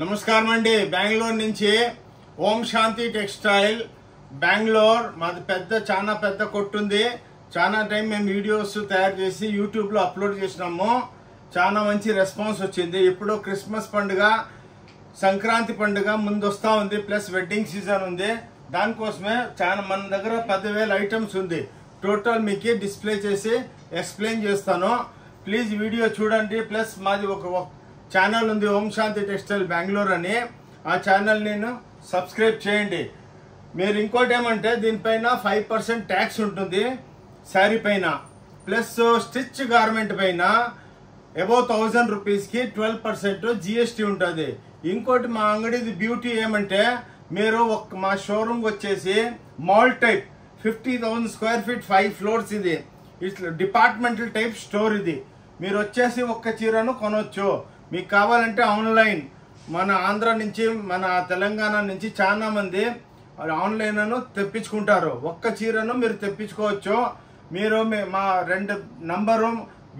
నమస్కారం అండి. బెంగళూరు నుంచి ఓం శాంతి టెక్స్టైల్ బెంగళూరు మాది చాలా పెద్ద కొట్టుంది. చాలా టైం మేము వీడియోస్ తయారు చేసి యూట్యూబ్లో అప్లోడ్ చేసినాము. చాలా మంచి రెస్పాన్స్ వచ్చింది. ఇప్పుడు క్రిస్మస్ పండుగ, సంక్రాంతి పండుగ ముందు వస్తూ ఉంది, ప్లస్ వెడ్డింగ్ సీజన్ ఉంది. దానికోసమే మన దగ్గర 10,000 ఐటమ్స్ ఉంది. టోటల్ మీకు డిస్ప్లే చేసి ఎక్స్ప్లెయిన్ చేస్తాను. ప్లీజ్ వీడియో చూడండి. ప్లస్ మాది ఒక ఛానల్ ఉంది, ఓం శాంతి టెక్స్టైల్ బెంగళూరు అని. ఆ ఛానల్ నేను సబ్స్క్రైబ్ చేయండి. మీరు ఇంకోటి ఏమంటే దీనిపైన 5% ట్యాక్స్ ఉంటుంది శారీ పైన, ప్లస్ స్టిచ్ గార్మెంట్ పైన అబౌవ్ 1000 రూపీస్కి 12% జిఎస్టీ ఉంటుంది. ఇంకోటి మా అంగడిది బ్యూటీ ఏమంటే మీరు మా షోరూమ్ వచ్చేసి mall type 50,000 square feet 5 floors. ఇది ఇట్లా డిపార్ట్మెంటల్ టైప్ స్టోర్. ఇది మీరు వచ్చేసి ఒక్క చీరను కొనవచ్చు. మీకు కావాలంటే ఆన్లైన్ మన ఆంధ్ర నుంచి మన తెలంగాణ నుంచి చాలా మంది ఆన్లైన్ తెప్పించుకుంటారు. ఒక్క చీరను మీరు తెప్పించుకోవచ్చు. మీరు మా 2 నంబరు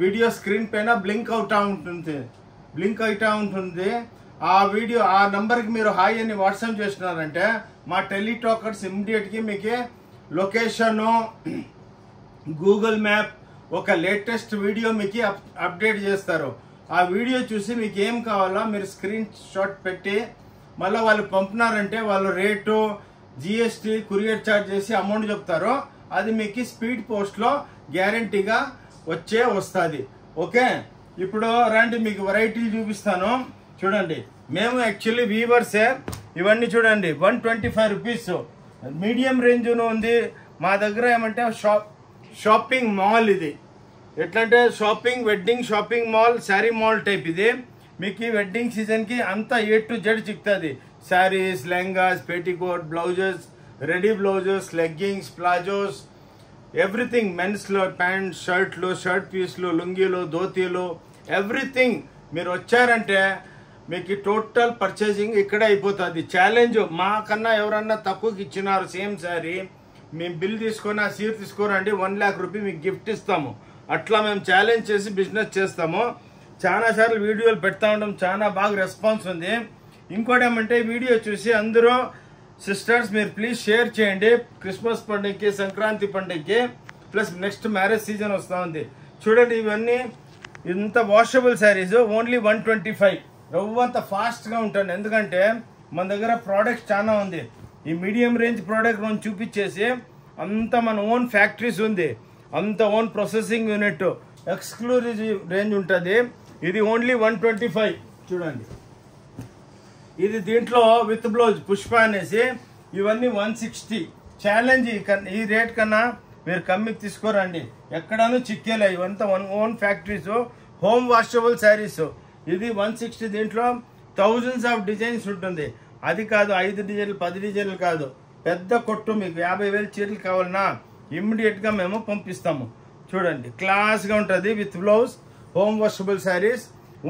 వీడియో స్క్రీన్ పైన బ్లింక్ అవుతూ ఉంటుంది. ఆ నంబర్కి మీరు హాయ్ అని వాట్సాప్ చేసినారంటే మా టెలిటాకర్స్ ఇమ్మీడియట్గా మీకు లొకేషను, గూగుల్ మ్యాప్, ఒక లేటెస్ట్ వీడియో మీకు అప్డేట్ చేస్తారు. ఆ వీడియో చూసి మీకు ఏం కావాలో మీరు స్క్రీన్ షాట్ పెట్టి మళ్ళీ వాళ్ళు పంపినారంటే వాళ్ళు రేటు, జిఎస్టీ, కొరియర్ ఛార్జ్ చేసి అమౌంట్ చెప్తారు. అది మీకు స్పీడ్ పోస్ట్లో గ్యారంటీగా వస్తుంది. ఓకే, ఇప్పుడు రండి మీకు వెరైటీలు చూపిస్తాను. చూడండి, మేము యాక్చువల్లీ వీవర్సే. ఇవన్నీ చూడండి 125 రూపీస్ మీడియం రేంజ్ ఉంది. మా దగ్గర ఏమంటే షాపింగ్ మాల్. ఇది ఎట్లంటే wedding shopping mall, saree mall type. ఇది మీకు వెడ్డింగ్ సీజన్కి అంతా A to Z చిక్తుంది. Sarees, lehengas, petticoat, blouses, ready blouses, leggings, palazzos, everything. మెన్స్లో ప్యాంట్, షర్ట్లు, షర్ట్ పీస్లు, లుంగీలు, ధోతీలు, ఎవ్రీథింగ్. మీరు వచ్చారంటే మీకు టోటల్ పర్చేసింగ్ ఇక్కడే అయిపోతుంది. ఛాలెంజ్, మాకన్నా ఎవరన్నా తక్కువకి ఇచ్చినారు సేమ్ శారీ, మేము బిల్ తీసుకొని ఆ సీర్ తీసుకోరండి 1 lakh రూపీ మీకు గిఫ్ట్ ఇస్తాము. అట్లా మేము ఛాలెంజ్ చేసి బిజినెస్ చేస్తాము. చాలా సార్లు వీడియోలు పెడతా ఉంటాం, చాలా బాగా రెస్పాన్స్ ఉంది. ఇంకోటి ఏమంటే వీడియో చూసి అందరూ సిస్టర్స్ మీరు ప్లీజ్ షేర్ చేయండి. క్రిస్మస్ పండుగకి, సంక్రాంతి పండుగకి, ప్లస్ నెక్స్ట్ మ్యారేజ్ సీజన్ వస్తూ ఉంది. చూడండి, ఇవన్నీ ఇంత వాషబుల్ శారీస్ ఓన్లీ 125. రవ్వంత ఫాస్ట్గా ఉంటుంది. ఎందుకంటే మన దగ్గర ప్రోడక్ట్స్ చాలా ఉంది. ఈ మీడియం రేంజ్ ప్రోడక్ట్ మనం చూపించేసి అంత మన ఓన్ ఫ్యాక్టరీస్ ఉంది, అంత own processing unit, exclusive range ఉంటుంది. ఇది ఓన్లీ 125. చూడండి, ఇది దీంట్లో విత్ బ్లౌజ్ పుష్ప అనేసి ఇవన్నీ 160. ఛాలెంజ్, ఈ రేట్ కన్నా మీరు కమ్మికి తీసుకోరండి, ఎక్కడాను చిక్కేలే. ఇవంతా own factories, home washable saris. ఇది 160. దీంట్లో థౌజండ్స్ ఆఫ్ డిజైన్స్ ఉంటుంది. అది కాదు 5 డిజైన్లు 10 డిజైన్లు కాదు, పెద్ద కొట్టు. మీకు 50,000 చీరలు కావాలన్నా ఇమ్మీడియట్గా మేము పంపిస్తాము. చూడండి, క్లాస్గా ఉంటుంది with blouse, home washable sarees.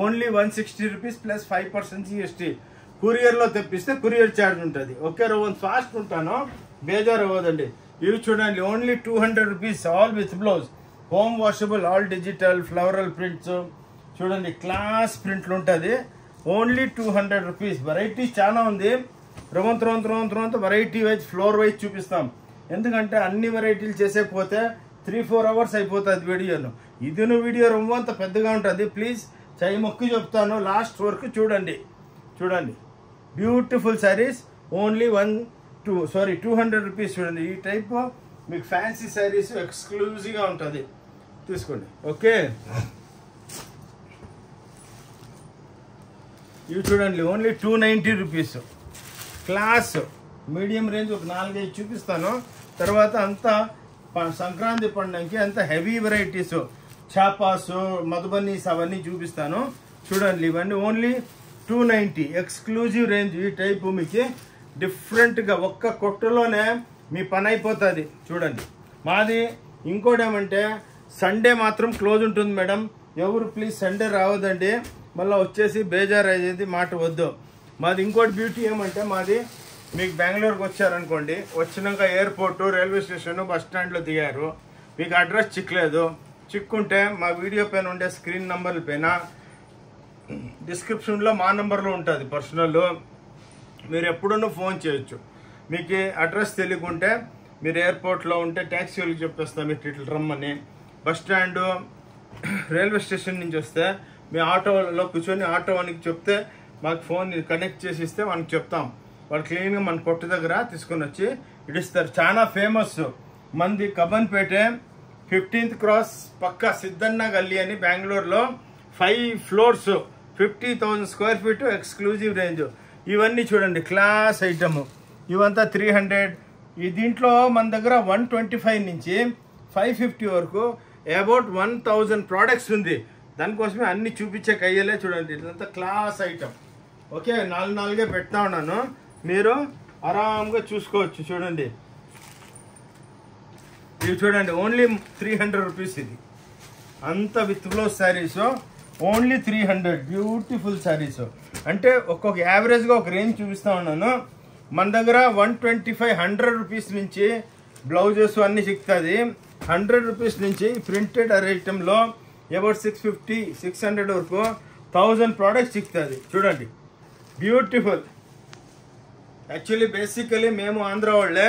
Only 160 rupees plus 5% GST. కొరియర్లో తెప్పిస్తే కొరియర్ ఛార్జ్ ఉంటుంది. ఓకే, రోజు ఫాస్ట్ ఉంటాను, బేజారు అవ్వదండి. ఇవి చూడండి, ఓన్లీ 200 రూపీస్, all with blouse, home washable, all digital floral prints. చూడండి, క్లాస్ ప్రింట్లు ఉంటుంది. Only 200 rupees. వెరైటీ చాలా ఉంది. రవంత వెరైటీ వైజ్, ఫ్లోర్ వైజ్ చూపిస్తాం. ఎందుకంటే అన్ని వెరైటీలు చేసేకపోతే 3-4 అవర్స్ అయిపోతుంది వీడియోను. ఇది వీడియో రొమ్మంత పెద్దగా ఉంటుంది. ప్లీజ్ చెయ్యి మొక్కి చెప్తాను, లాస్ట్ వరకు చూడండి. Beautiful saris, only 200 rupees. చూడండి, ఈ టైప్ మీకు ఫ్యాన్సీ శారీస్ ఎక్స్క్లూజివ్గా ఉంటుంది, తీసుకోండి. ఓకే, ఇవి చూడండి, only 290 rupees. Class medium range ఒక 4-5 చూపిస్తాను. తర్వాత అంతా సంక్రాంతి పండుగకి అంత హెవీ వెరైటీస్, చాపాస్, మధుబనీస్ అవన్నీ చూపిస్తాను. చూడండి, ఇవన్నీ ఓన్లీ 290 ఎక్స్క్లూజివ్ రేంజ్. ఈ టైపు మీకు డిఫరెంట్గా ఒక్క కొట్టులోనే మీ పని అయిపోతుంది. చూడండి, మాది ఇంకోటి ఏమంటే సండే మాత్రం క్లోజ్ ఉంటుంది మేడం. ఎవరు ప్లీజ్ సండే రావద్దండి, మళ్ళీ వచ్చేసి బేజారు అయ్యేది మాట వద్దు. మాది ఇంకోటి బ్యూటీ ఏమంటే మాది మీకు బెంగళూరుకి వచ్చారనుకోండి, వచ్చినాక ఎయిర్పోర్టు, రైల్వే స్టేషన్, బస్ స్టాండ్లో దిగారు, మీకు అడ్రస్ చిక్కలేదు, చిక్కుంటే మా వీడియో పైన ఉండే స్క్రీన్ నంబర్ల పైన డిస్క్రిప్షన్లో మా నెంబర్లో ఉంటుంది పర్సనల్, మీరు ఎప్పుడన్నా ఫోన్ చేయొచ్చు. మీకు అడ్రస్ తెలియకుంటే మీరు ఎయిర్పోర్ట్లో ఉంటే ట్యాక్సీ వాళ్ళకి చెప్పేస్తాం మీరు ఇట్లా రమ్మని. బస్ స్టాండ్ రైల్వే స్టేషన్ నుంచి వస్తే మీ ఆటోలో కూర్చొని ఆటో వానికి చెప్తే మాకు ఫోన్ కనెక్ట్ చేసి ఇస్తే మనకు చెప్తాం, వాళ్ళు క్లీన్గా మన కొట్టు దగ్గర తీసుకొని వచ్చి ఇడిస్తారు. చాలా ఫేమస్ మంది కబ్బన్పేట 15th క్రాస్ పక్క సిద్ధన్న గల్లీ అని బెంగళూరులో 5 floors 50,000 square feet exclusive range. ఇవన్నీ చూడండి క్లాస్ ఐటమ్, ఇవంతా 300. ఈ దీంట్లో మన దగ్గర 125 నుంచి 550 వరకు అబౌట్ 1000 ప్రోడక్ట్స్ ఉంది. దానికోసమే అన్ని చూపించే కయ్యలే చూడండి, ఇదంతా క్లాస్ ఐటమ్. ఓకే, 4 పెడతా ఉన్నాను, మీరు ఆరాంగా చూసుకోవచ్చు. చూడండి ఇవి చూడండి, ఓన్లీ 300 రూపీస్. ఇది అంత with blouse saris only 300. Beautiful saris. అంటే ఒక్కొక్క యావరేజ్గా ఒక రేంజ్ చూపిస్తా ఉన్నాను. మన దగ్గర 125-100 రూపీస్ నుంచి బ్లౌజెస్ అన్నీ సిక్కుతుంది. 100 రూపీస్ నుంచి ప్రింటెడ్ ఐటెంలో అబౌట్ 650-600 వరకు 1000 ప్రోడక్ట్స్ సిక్కుతుంది. చూడండి బ్యూటిఫుల్. యాక్చువల్లీ బేసికలీ మేము ఆంధ్ర వాళ్ళే.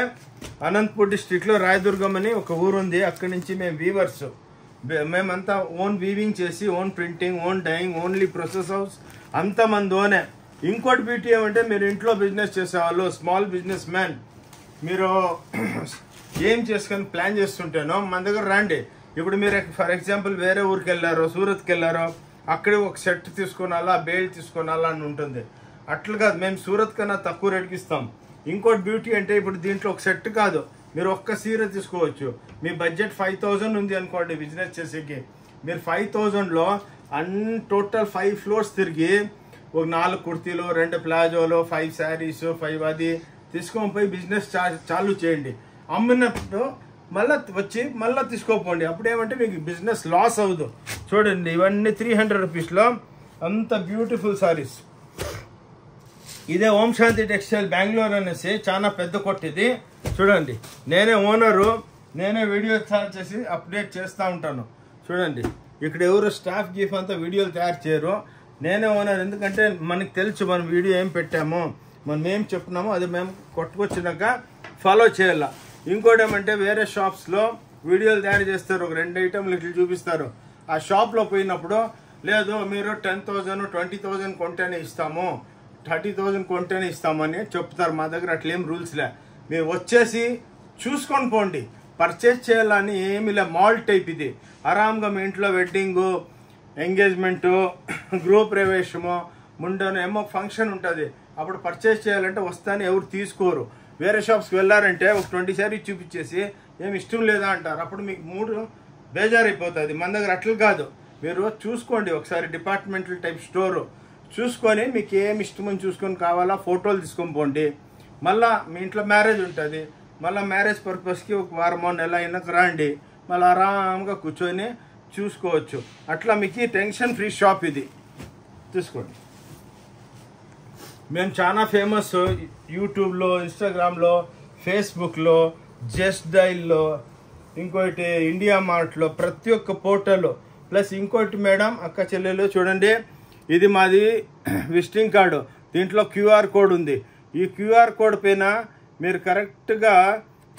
అనంతపూర్ డిస్ట్రిక్ట్లో రాయదుర్గం అని ఒక ఊరు ఉంది, అక్కడి నుంచి మేము వీవర్స్. మేమంతా ఓన్ వీవింగ్ చేసి own printing, own dyeing, only process house అంతా మంది ఓనే. ఇంకోటి బ్యూటీ ఏమంటే మీరు ఇంట్లో బిజినెస్ చేసేవాళ్ళు, స్మాల్ బిజినెస్ మ్యాన్, మీరు ఏం చేసుకొని ప్లాన్ చేస్తుంటేనో మన దగ్గర రండి. ఇప్పుడు మీరు ఫర్ ఎగ్జాంపుల్ వేరే ఊరికి వెళ్ళారో, సూరత్కి వెళ్ళారో, అక్కడే ఒక సెట్ తీసుకోనాలా, బేల్ తీసుకోనాలా అని ఉంటుంది. అట్లా కాదు, మేము సూరత్ కన్నా తక్కువ రేటుకి ఇస్తాం. ఇంకోటి బ్యూటీ అంటే ఇప్పుడు దీంట్లో ఒక సెట్ కాదు, మీరు ఒక్క సీర తీసుకోవచ్చు. మీ బడ్జెట్ 5000 ఉంది అనుకోండి బిజినెస్ చేసేకి, మీరు 5000లో టోటల్ 5 floors తిరిగి ఒక 4 కుర్తీలు, 2 ప్లాజోలు, 5 శారీస్, 5 అది తీసుకొని పోయి బిజినెస్ చాలు చేయండి. అమ్మినప్పుడు మళ్ళీ వచ్చి మళ్ళీ తీసుకోపోండి. అప్పుడేమంటే మీకు బిజినెస్ లాస్ అవ్వదు. చూడండి ఇవన్నీ 300 రూపీస్లో అంత బ్యూటిఫుల్ శారీస్. ఇదే ఓం శాంతి టెక్స్టైల్ బెంగళూరు అనేసి చాలా పెద్ద కొట్టు ఇది. చూడండి నేనే ఓనరు, నేనే వీడియో తయారు చేసి అప్డేట్ చేస్తూ ఉంటాను. చూడండి ఇక్కడ ఎవరు స్టాఫ్ గీఫ్ అంతా వీడియోలు తయారు చేయరు, నేనే ఓనర్. ఎందుకంటే మనకు తెలుసు మనం వీడియో ఏం పెట్టామో, మనం ఏం చెప్తున్నామో అది మేము కొట్టుకొచ్చినాక ఫాలో చేయాల. ఇంకోటి ఏమంటే వేరే షాప్స్లో వీడియోలు తయారు చేస్తారు, ఒక 2 ఐటెంలు ఇట్లా చూపిస్తారు. ఆ షాప్లో పోయినప్పుడు లేదు మీరు 10,000 20,000 కొంటేనే ఇస్తాము, 30,000 కొంటేనే ఇస్తామని చెప్తారు. మా దగ్గర అట్లేం రూల్స్లే, మీరు వచ్చేసి చూసుకొని పోండి. పర్చేజ్ చేయాలని ఏమి లే, మాల్ టైప్ ఇది. ఆరాంగా మీ ఇంట్లో వెడ్డింగు, ఎంగేజ్మెంటు, గృహ ప్రవేశము, ముండను ఏమో ఫంక్షన్ ఉంటుంది, అప్పుడు పర్చేజ్ చేయాలంటే వస్తానే ఎవరు తీసుకోరు. వేరే షాప్స్కి వెళ్ళారంటే ఒక 20 సారీస్ చూపించేసి ఏమి ఇష్టం లేదా అంటారు, అప్పుడు మీకు మూడు బేజారైపోతుంది. మన దగ్గర అట్లా కాదు, మీరు చూసుకోండి ఒకసారి. డిపార్ట్మెంటల్ టైప్ స్టోరు చూసుకొని మీకు ఏమి ఇష్టమని చూసుకొని కావాలా ఫోటోలు తీసుకొని పోండి. మళ్ళీ మీ ఇంట్లో మ్యారేజ్ ఉంటుంది, మళ్ళీ మ్యారేజ్ పర్పస్కి ఒక వారమో నెల అయినాక రండి, మళ్ళీ ఆరాంగా కూర్చొని చూసుకోవచ్చు. అట్లా మీకు టెన్షన్ ఫ్రీ షాప్ ఇది. చూసుకోండి మేము చాలా ఫేమస్ యూట్యూబ్లో, ఇన్స్టాగ్రామ్లో, ఫేస్బుక్లో, జస్ట్ డైల్లో, ఇంకోటి ఇండియా మార్ట్లో, ప్రతి ఒక్క పోర్టల్లో. ప్లస్ ఇంకోటి మేడం అక్క చెల్లెలు చూడండి, ఇది మాది విజిటింగ్ కార్డు, దీంట్లో QR కోడ్ ఉంది. ఈ QR కోడ్ పైన మీరు కరెక్ట్గా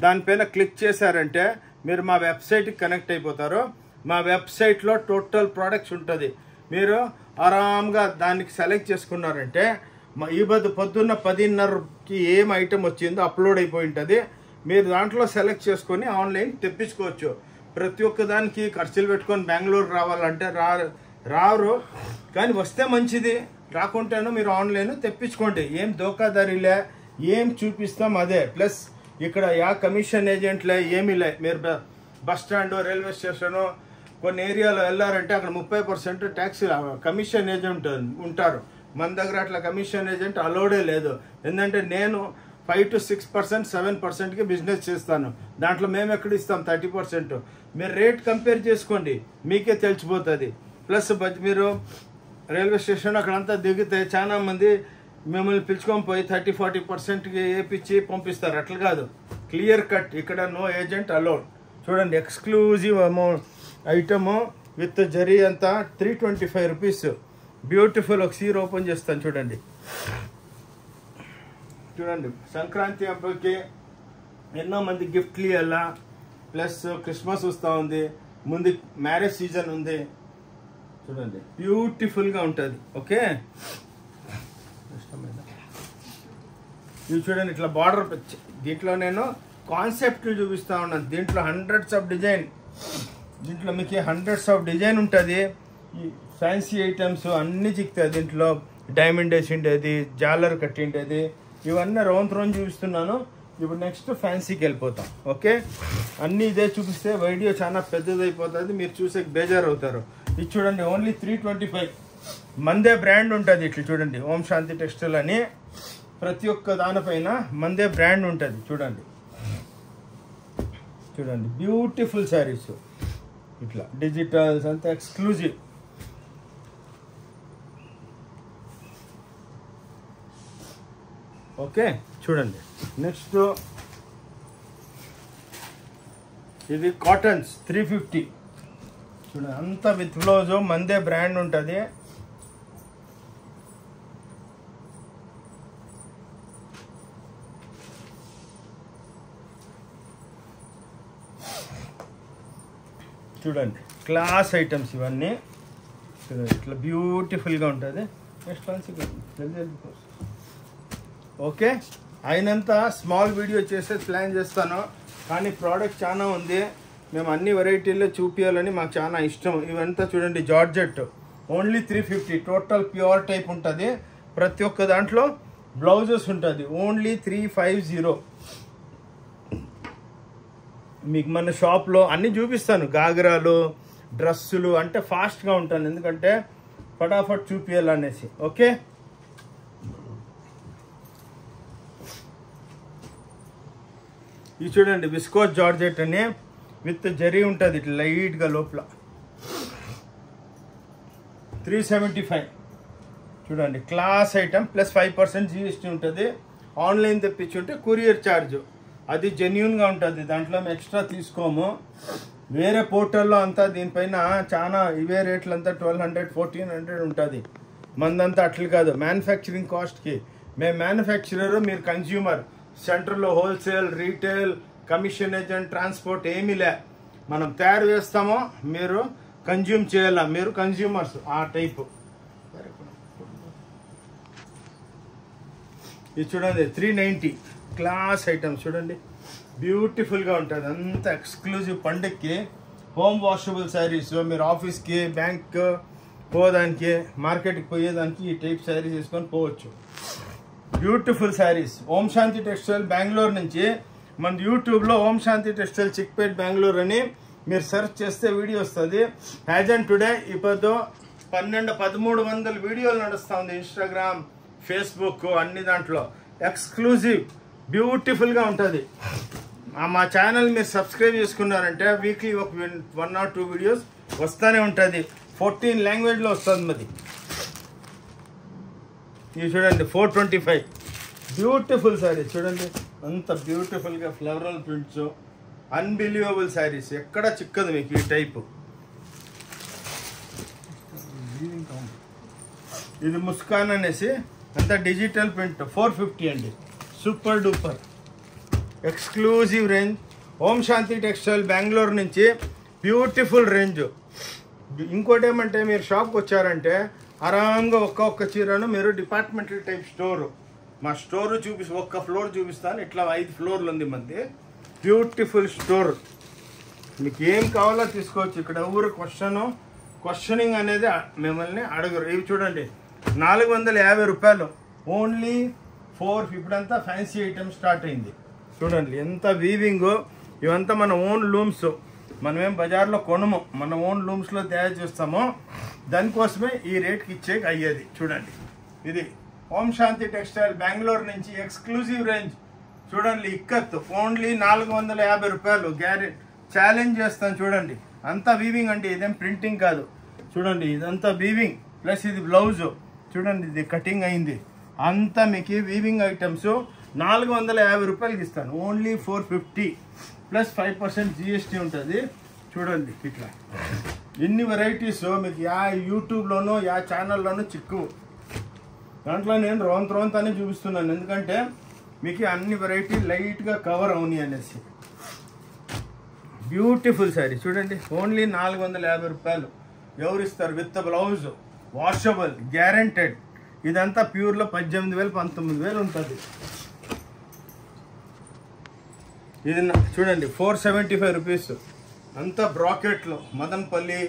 దానిపైన క్లిక్ చేశారంటే మీరు మా వెబ్సైట్కి కనెక్ట్ అయిపోతారు. మా వెబ్సైట్లో టోటల్ ప్రోడక్ట్స్ ఉంటుంది. మీరు ఆరాంగా దానికి సెలెక్ట్ చేసుకున్నారంటే ఈ పొద్దున్న 10:30కి ఏం ఐటమ్ వచ్చిందో అప్లోడ్ అయిపోయి ఉంటుంది. మీరు దాంట్లో సెలెక్ట్ చేసుకొని ఆన్లైన్ తెప్పించుకోవచ్చు. ప్రతి ఒక్క దానికి ఖర్చులు పెట్టుకొని బెంగళూరు రావాలంటే రారు, కానీ వస్తే మంచిది. రాకుంటేనో మీరు ఆన్లైన్ తెప్పించుకోండి. ఏం దోకాదారిలే, ఏం చూపిస్తాం అదే. ప్లస్ ఇక్కడ కమిషన్ ఏజెంట్లే ఏమీ లే. మీరు బస్ స్టాండ్, రైల్వే స్టేషను కొన్ని ఏరియాలో వెళ్ళారంటే అక్కడ 30% ట్యాక్స్ కమిషన్ ఏజెంట్ ఉంటారు. మన దగ్గర అట్లా కమిషన్ ఏజెంట్ అలౌడే లేదు. ఎందుకంటే నేను 5 to 6%, 7%కి బిజినెస్ చేస్తాను. దాంట్లో మేము ఎక్కడ ఇస్తాం 30%. మీరు రేట్ కంపేర్ చేసుకోండి, మీకే తెలిసిపోతుంది. ప్లస్ మీరు రైల్వే స్టేషన్ అక్కడంతా దిగితే చాలా మంది మిమ్మల్ని పిలుచుకొని పోయి 30-40%కి వేపించి పంపిస్తారు. అట్లా కాదు, క్లియర్ కట్, ఇక్కడ నో ఏజెంట్ అలౌడ్. చూడండి ఎక్స్క్లూజివ్ ఐటము విత్ జరీ అంతా 325 రూపీస్. బ్యూటిఫుల్. ఒక సీర ఓపెన్ చేస్తాను చూడండి. చూడండి, సంక్రాంతి అప్పటికి ఎన్నో మంది గిఫ్ట్లు ఇవ్వాలా, ప్లస్ క్రిస్మస్ వస్తూ ఉంది, ముందు మ్యారేజ్ సీజన్ ఉంది. చూడండి బ్యూటిఫుల్గా ఉంటుంది. ఓకే, ఇవి చూడండి ఇట్లా బార్డర్. దీంట్లో నేను కాన్సెప్ట్ చూపిస్తూ ఉన్నాను. దీంట్లో హండ్రెడ్స్ ఆఫ్ డిజైన్, దీంట్లో మీకు హండ్రెడ్స్ ఆఫ్ డిజైన్ ఉంటుంది. ఈ ఫ్యాన్సీ ఐటమ్స్ అన్నీ చిక్తాయి. దీంట్లో డైమండ్ వేసి ఉండేది, జాలర్ కట్టి ఉండేది, ఇవన్నీ రౌండ్ చూపిస్తున్నాను. ఇప్పుడు నెక్స్ట్ ఫ్యాన్సీకి వెళ్ళిపోతాం. ఓకే, అన్నీ ఇదే చూపిస్తే వీడియో చాలా పెద్దదైపోతుంది, మీరు చూసే బేజారు అవుతారు. ఇది చూడండి ఓన్లీ 325. మందే బ్రాండ్ ఉంటుంది. ఇట్లా చూడండి, ఓం శాంతి టెక్స్టైల్ అని ప్రతి ఒక్క దానిపైన మందే బ్రాండ్ ఉంటుంది. చూడండి చూడండి బ్యూటిఫుల్ శారీస్, ఇట్లా డిజిటల్స్ అంతా ఎక్స్క్లూజివ్. ఓకే, చూడండి నెక్స్ట్ ఇది కాటన్స్ 350. చూడండి అంతా విత్ బ్లౌజ్, మందే బ్రాండ్ ఉంటుంది. చూడండి క్లాస్ ఐటమ్స్ ఇవన్నీ. చూడండి ఇట్లా బ్యూటిఫుల్గా ఉంటుంది. నెక్స్ట్ ఓకే, అయినంత స్మాల్ వీడియో చేసే ప్లాన్ చేస్తాను, కానీ ప్రోడక్ట్ చాలా ఉంది. మేము అన్ని వెరైటీల్లో చూపించాలని మాకు చాలా ఇష్టం. ఇవంతా చూడండి georgette only 350. Total pure type ఉంటుంది. ప్రతి ఒక్క దాంట్లో బ్లౌజెస్ ఉంటుంది. ఓన్లీ 350. మీకు మన షాప్లో అన్నీ చూపిస్తాను. గాగ్రాలు, డ్రెస్సులు అంటే ఫాస్ట్గా ఉంటాను, ఎందుకంటే ఫటాఫట్ చూపించాలనేసి. ఓకే, ఇది చూడండి విస్కోస్ జార్జెట్ అని విత్ జరీ ఉంటుంది, ఇట్లా లైట్గా లోపల 375. చూడండి క్లాస్ ఐటమ్, ప్లస్ 5% GST ఉంటుంది. ఆన్లైన్ తెప్పించుంటే కొరియర్ ఛార్జ్ అది జెన్యూన్గా ఉంటుంది, దాంట్లో మేము ఎక్స్ట్రా తీసుకోము. వేరే పోర్టల్లో అంతా దీనిపైన చాలా ఇవే రేట్లు అంతా 1200 1400 ఉంటుంది. మందంతా అట్లా కాదు. మ్యానుఫ్యాక్చరింగ్ కాస్ట్కి మేము మ్యానుఫ్యాక్చరర్, మీరు కన్జ్యూమర్. సెంటర్లో wholesale, retail, commission agent, transport ఏమీ లే. మనం తయారు చేస్తామో మీరు కన్జ్యూమ్ చేయాలా, మీరు కన్జ్యూమర్స్ ఆ టైపు. ఇది చూడండి 390 క్లాస్ ఐటమ్స్. చూడండి బ్యూటిఫుల్గా ఉంటుంది, అంత ఎక్స్క్లూజివ్. పండుగకి హోమ్ వాషబుల్ శారీస్, మీరు ఆఫీస్కి, బ్యాంక్ పోదానికి, మార్కెట్కి పోయేదానికి ఈ టైప్ శారీస్ వేసుకొని పోవచ్చు. బ్యూటిఫుల్ శారీస్. ఓం శాంతి టెక్స్టైల్ బెంగళూరు నుంచి. మన యూట్యూబ్లో ఓం శాంతి టెక్స్టైల్ చిక్పేట్ బెంగళూరు అని మీరు సెర్చ్ చేస్తే వీడియో వస్తుంది. యాజ్ అండ్ టుడే ఇప్పుడు 1300 వీడియోలు నడుస్తూ ఉంది. ఇన్స్టాగ్రామ్, ఫేస్బుక్ అన్ని దాంట్లో ఎక్స్క్లూజివ్ బ్యూటిఫుల్గా ఉంటుంది. మా ఛానల్ మీరు సబ్స్క్రైబ్ చేసుకున్నారంటే వీక్లీ ఒక 1 or 2 వీడియోస్ వస్తూనే ఉంటుంది. 14 లాంగ్వేజ్లో వస్తుంది మరి. ఇది చూడండి 425 బ్యూటిఫుల్ శారీస్. చూడండి అంత బ్యూటిఫుల్గా ఫ్లవరల్ ప్రింట్స్, అన్బిలీవబుల్ శారీస్, ఎక్కడ చిక్కదు మీకు ఈ టైపు. ఇది ముస్కాన్ అనేసి అంత డిజిటల్ ప్రింట్ 450 అండి. Super duper exclusive range. Om Shanti textile Bengaluru నుంచి బ్యూటిఫుల్ రేంజ్. ఇంకోటి ఏమంటే మీరు షాప్కి వచ్చారంటే ఆరాంగా ఒక్క చీరను మీరు డిపార్ట్మెంటల్ టైప్ స్టోరు, మా స్టోరు ఒక్క ఫ్లోర్ చూపిస్తాను. ఇట్లా 5 ఫ్లోర్లు ఉంది మంది. బ్యూటిఫుల్ స్టోర్, మీకు ఏం కావాలో తీసుకోవచ్చు. ఇక్కడ ఎవరు క్వశ్చనింగ్ అనేది మిమ్మల్ని అడగరు. ఇవి చూడండి 450 రూపాయలు ఓన్లీ 4. ఇప్పుడంతా ఫ్యాన్సీ ఐటమ్ స్టార్ట్ అయింది. చూడండి ఎంత వీవింగ్. ఇవంతా మన ఓన్ లూమ్స్, మనమేం బజార్లో కొనము, మన ఓన్ లూమ్స్లో తయారు చేస్తాము. దానికోసమే ఈ రేట్కి ఇచ్చే అయ్యేది. చూడండి ఇది ఓం శాంతి టెక్స్టైల్ బెంగళూరు నుంచి ఎక్స్క్లూజివ్ రేంజ్. చూడండి ఇక్కత్ ఓన్లీ 450 రూపాయలు. గ్యారెంటీ ఛాలెంజ్ చేస్తాను. చూడండి అంతా వీవింగ్ అండి, ఇదేం ప్రింటింగ్ కాదు. చూడండి ఇదంతా వీవింగ్, ప్లస్ ఇది బ్లౌజ్. చూడండి ఇది కటింగ్ అయింది. అంతా మీకు వీవింగ్ ఐటమ్స్ 450 రూపాయలకి ఇస్తాను. ఓన్లీ 450 ప్లస్ 5% GST ఉంటుంది. చూడండి ఇట్లా ఎన్ని వెరైటీస్ మీకు యా యూట్యూబ్లోనో యా ఛానల్లోనో చిక్కు. దాంట్లో నేను రోంత్ అని చూపిస్తున్నాను, ఎందుకంటే మీకు అన్ని వెరైటీ లైట్గా కవర్ అవుని అనేసి. బ్యూటిఫుల్ శారీ చూడండి, ఓన్లీ 450 రూపాయలు. ఎవరిస్తారు? With blouse, washable, guaranteed. ఇదంతా ప్యూర్లో 18,000 19,000 ఉంటుంది. ఇది చూడండి 475 రూపీస్. అంతా బ్రాకెట్లో మదన్పల్లి,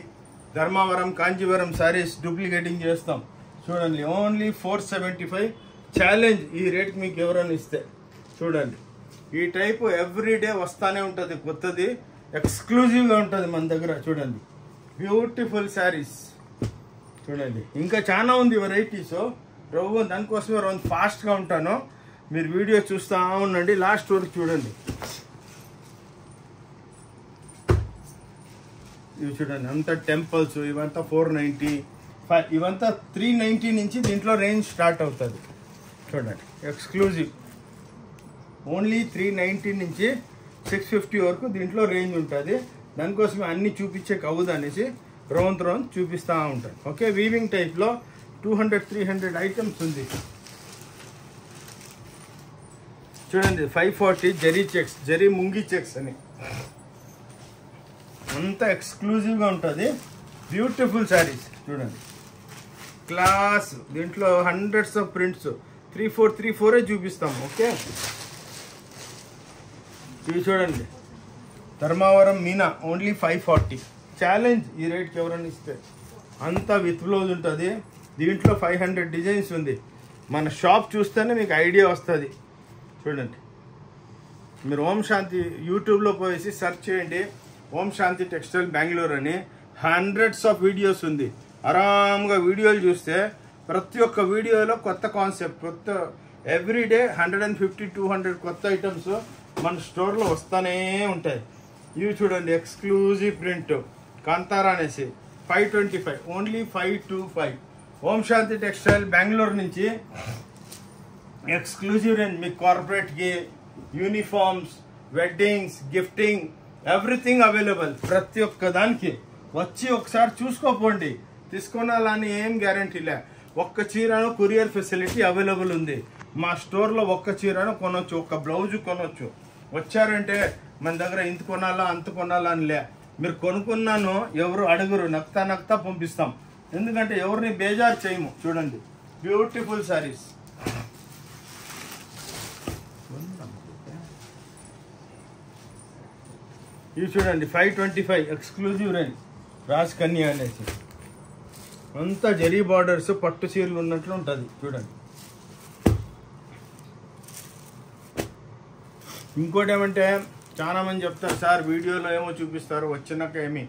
ధర్మవరం, కాంచీవరం శారీస్ డూప్లికేటింగ్ చేస్తాం. చూడండి ఓన్లీ 475. ఛాలెంజ్ ఈ రేట్కి మీకు ఎవరైనా ఇస్తే. చూడండి ఈ టైపు ఎవ్రీడే వస్తానే ఉంటుంది కొత్తది, ఎక్స్క్లూజివ్గా ఉంటుంది మన దగ్గర. చూడండి బ్యూటిఫుల్ శారీస్. చూడండి ఇంకా చాలా ఉంది వెరైటీస్. దానికోసమే రోజు ఫాస్ట్గా ఉంటాను, మీరు వీడియో చూస్తూ ఉండండి లాస్ట్ వరకు చూడండి. ఇవి చూడండి అంతా టెంపుల్స్, ఇవంతా 490, ఇవంతా 390 నుంచి దీంట్లో రేంజ్ స్టార్ట్ అవుతుంది. చూడండి ఎక్స్క్లూజివ్ ఓన్లీ 390 నుంచి 650 వరకు దీంట్లో రేంజ్ ఉంటుంది. దానికోసమే అన్ని చూపించే కవుదు అనేసి రౌండ్ చూపిస్తూ ఉంటాను. ఓకే, వీవింగ్ టైప్లో 200-300 ఐటమ్స్ ఉంది. చూడండి 540 జరీ చెక్స్, జరీ ముంగి చెక్స్ అని అంతా ఎక్స్క్లూజివ్గా ఉంటుంది. బ్యూటిఫుల్ శారీస్ చూడండి, క్లాస్. దీంట్లో హండ్రెడ్స్ ఆఫ్ ప్రింట్స్, 3-4 చూపిస్తాము. ఓకే, ఇవి చూడండి ధర్మవరం మీనా ఓన్లీ 540. ఛాలెంజ్ ఈ రేట్కి ఎవరైనా ఇస్తే. అంతా విత్ బ్లౌజ్ ఉంటుంది. దీంట్లో 500 డిజైన్స్ ఉంది. మన షాప్ చూస్తేనే మీకు ఐడియా వస్తుంది. చూడండి మీరు ఓం శాంతి యూట్యూబ్లో పోయేసి సెర్చ్ చేయండి, ఓం శాంతి టెక్స్టైల్ బెంగళూరు అని. హండ్రెడ్స్ ఆఫ్ వీడియోస్ ఉంది. ఆరామ్గా వీడియోలు చూస్తే ప్రతి ఒక్క వీడియోలో కొత్త కాన్సెప్ట్, కొత్త ఎవ్రీడే 150-200 కొత్త ఐటమ్స్ మన స్టోర్లో వస్తూనే ఉంటాయి. ఇవి చూడండి ఎక్స్క్లూజివ్ ప్రింట్ కాంతారా అనేసి 525, ఓన్లీ 525. ఓం శాంతి టెక్స్టైల్ బెంగళూరు నుంచి ఎక్స్క్లూజివ్ రేంజ్. మీకు కార్పొరేట్కి, uniforms, weddings, gifting, everything available. ప్రతి ఒక్క దానికి వచ్చి ఒకసారి చూసుకోపోండి. తీసుకున్నాలని ఏం గ్యారంటీ లే. ఒక్క చీరను కొరియర్ ఫెసిలిటీ అవైలబుల్ ఉంది. మా స్టోర్లో ఒక్క చీరను కొనొచ్చు, ఒక్క బ్లౌజ్ కొనొచ్చు. వచ్చారంటే మన దగ్గర ఇంత కొనాలా అంత కొనాలా అని లే. మీరు కొనుక్కున్నాను ఎవరు అడుగురు, నక్తా పంపిస్తాం. ఎందుకంటే ఎవరిని బేజారు చేయము. చూడండి బ్యూటిఫుల్ శారీస్. ఇవి చూడండి 525 ఎక్స్క్లూజివ్ రేంజ్, రాజ్ కన్యా అనేసి. అంతా జరీ బార్డర్స్, పట్టు చీరలు ఉన్నట్లు ఉంటుంది. చూడండి ఇంకోటి ఏమంటే చాలా మంది చెప్తారు సార్ వీడియోలో ఏమో చూపిస్తారు, వచ్చినాక ఏమి.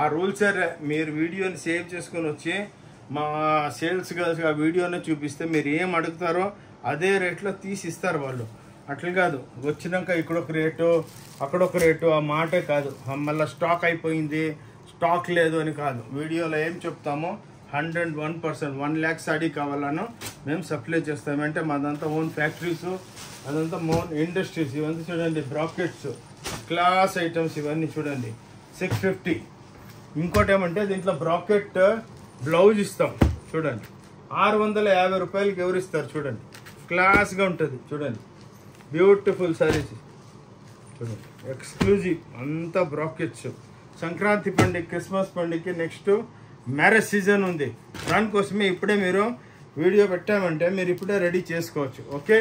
ఆ రూల్స్ మీరు వీడియోని సేవ్ చేసుకొని వచ్చి మా సేల్స్ గర్ల్స్ ఆ వీడియోనే చూపిస్తే మీరు ఏం అడుగుతారో అదే రేట్లో తీసి ఇస్తారు వాళ్ళు. అట్లా కాదు, వచ్చినాక ఇక్కడొక రేటు అక్కడొక రేటు, ఆ మాటే కాదు. మళ్ళీ స్టాక్ అయిపోయింది, స్టాక్ లేదు అని కాదు. వీడియోలో ఏం చెప్తామో 101%, 1 lakh సాడీ కావాలను మేము సప్లై చేస్తాము. అంటే మాదంతా ఓన్ ఫ్యాక్టరీస్, అదంతా ఓన్ ఇండస్ట్రీస్. ఇవన్నీ చూడండి బ్రాకెట్స్, క్లాస్ ఐటమ్స్. ఇవన్నీ చూడండి 650. ఇంకోటి ఏమంటే దీంట్లో బ్రాకెట్ బ్లౌజ్ ఇస్తాం. చూడండి 650 రూపాయలకి ఎవరు ఇస్తారు? చూడండి క్లాస్గా ఉంటుంది. చూడండి బ్యూటిఫుల్ సారీస్ చూడండి, ఎక్స్క్లూజివ్. అంతా బ్రాకెట్స్. సంక్రాంతి పండుగ, క్రిస్మస్ పండుగకి, నెక్స్ట్ మ్యారేజ్ సీజన్ ఉంది. దానికోసమే ఇప్పుడే మీరు వీడియో పెట్టామంటే మీరు ఇప్పుడే రెడీ చేసుకోవచ్చు. ఓకే,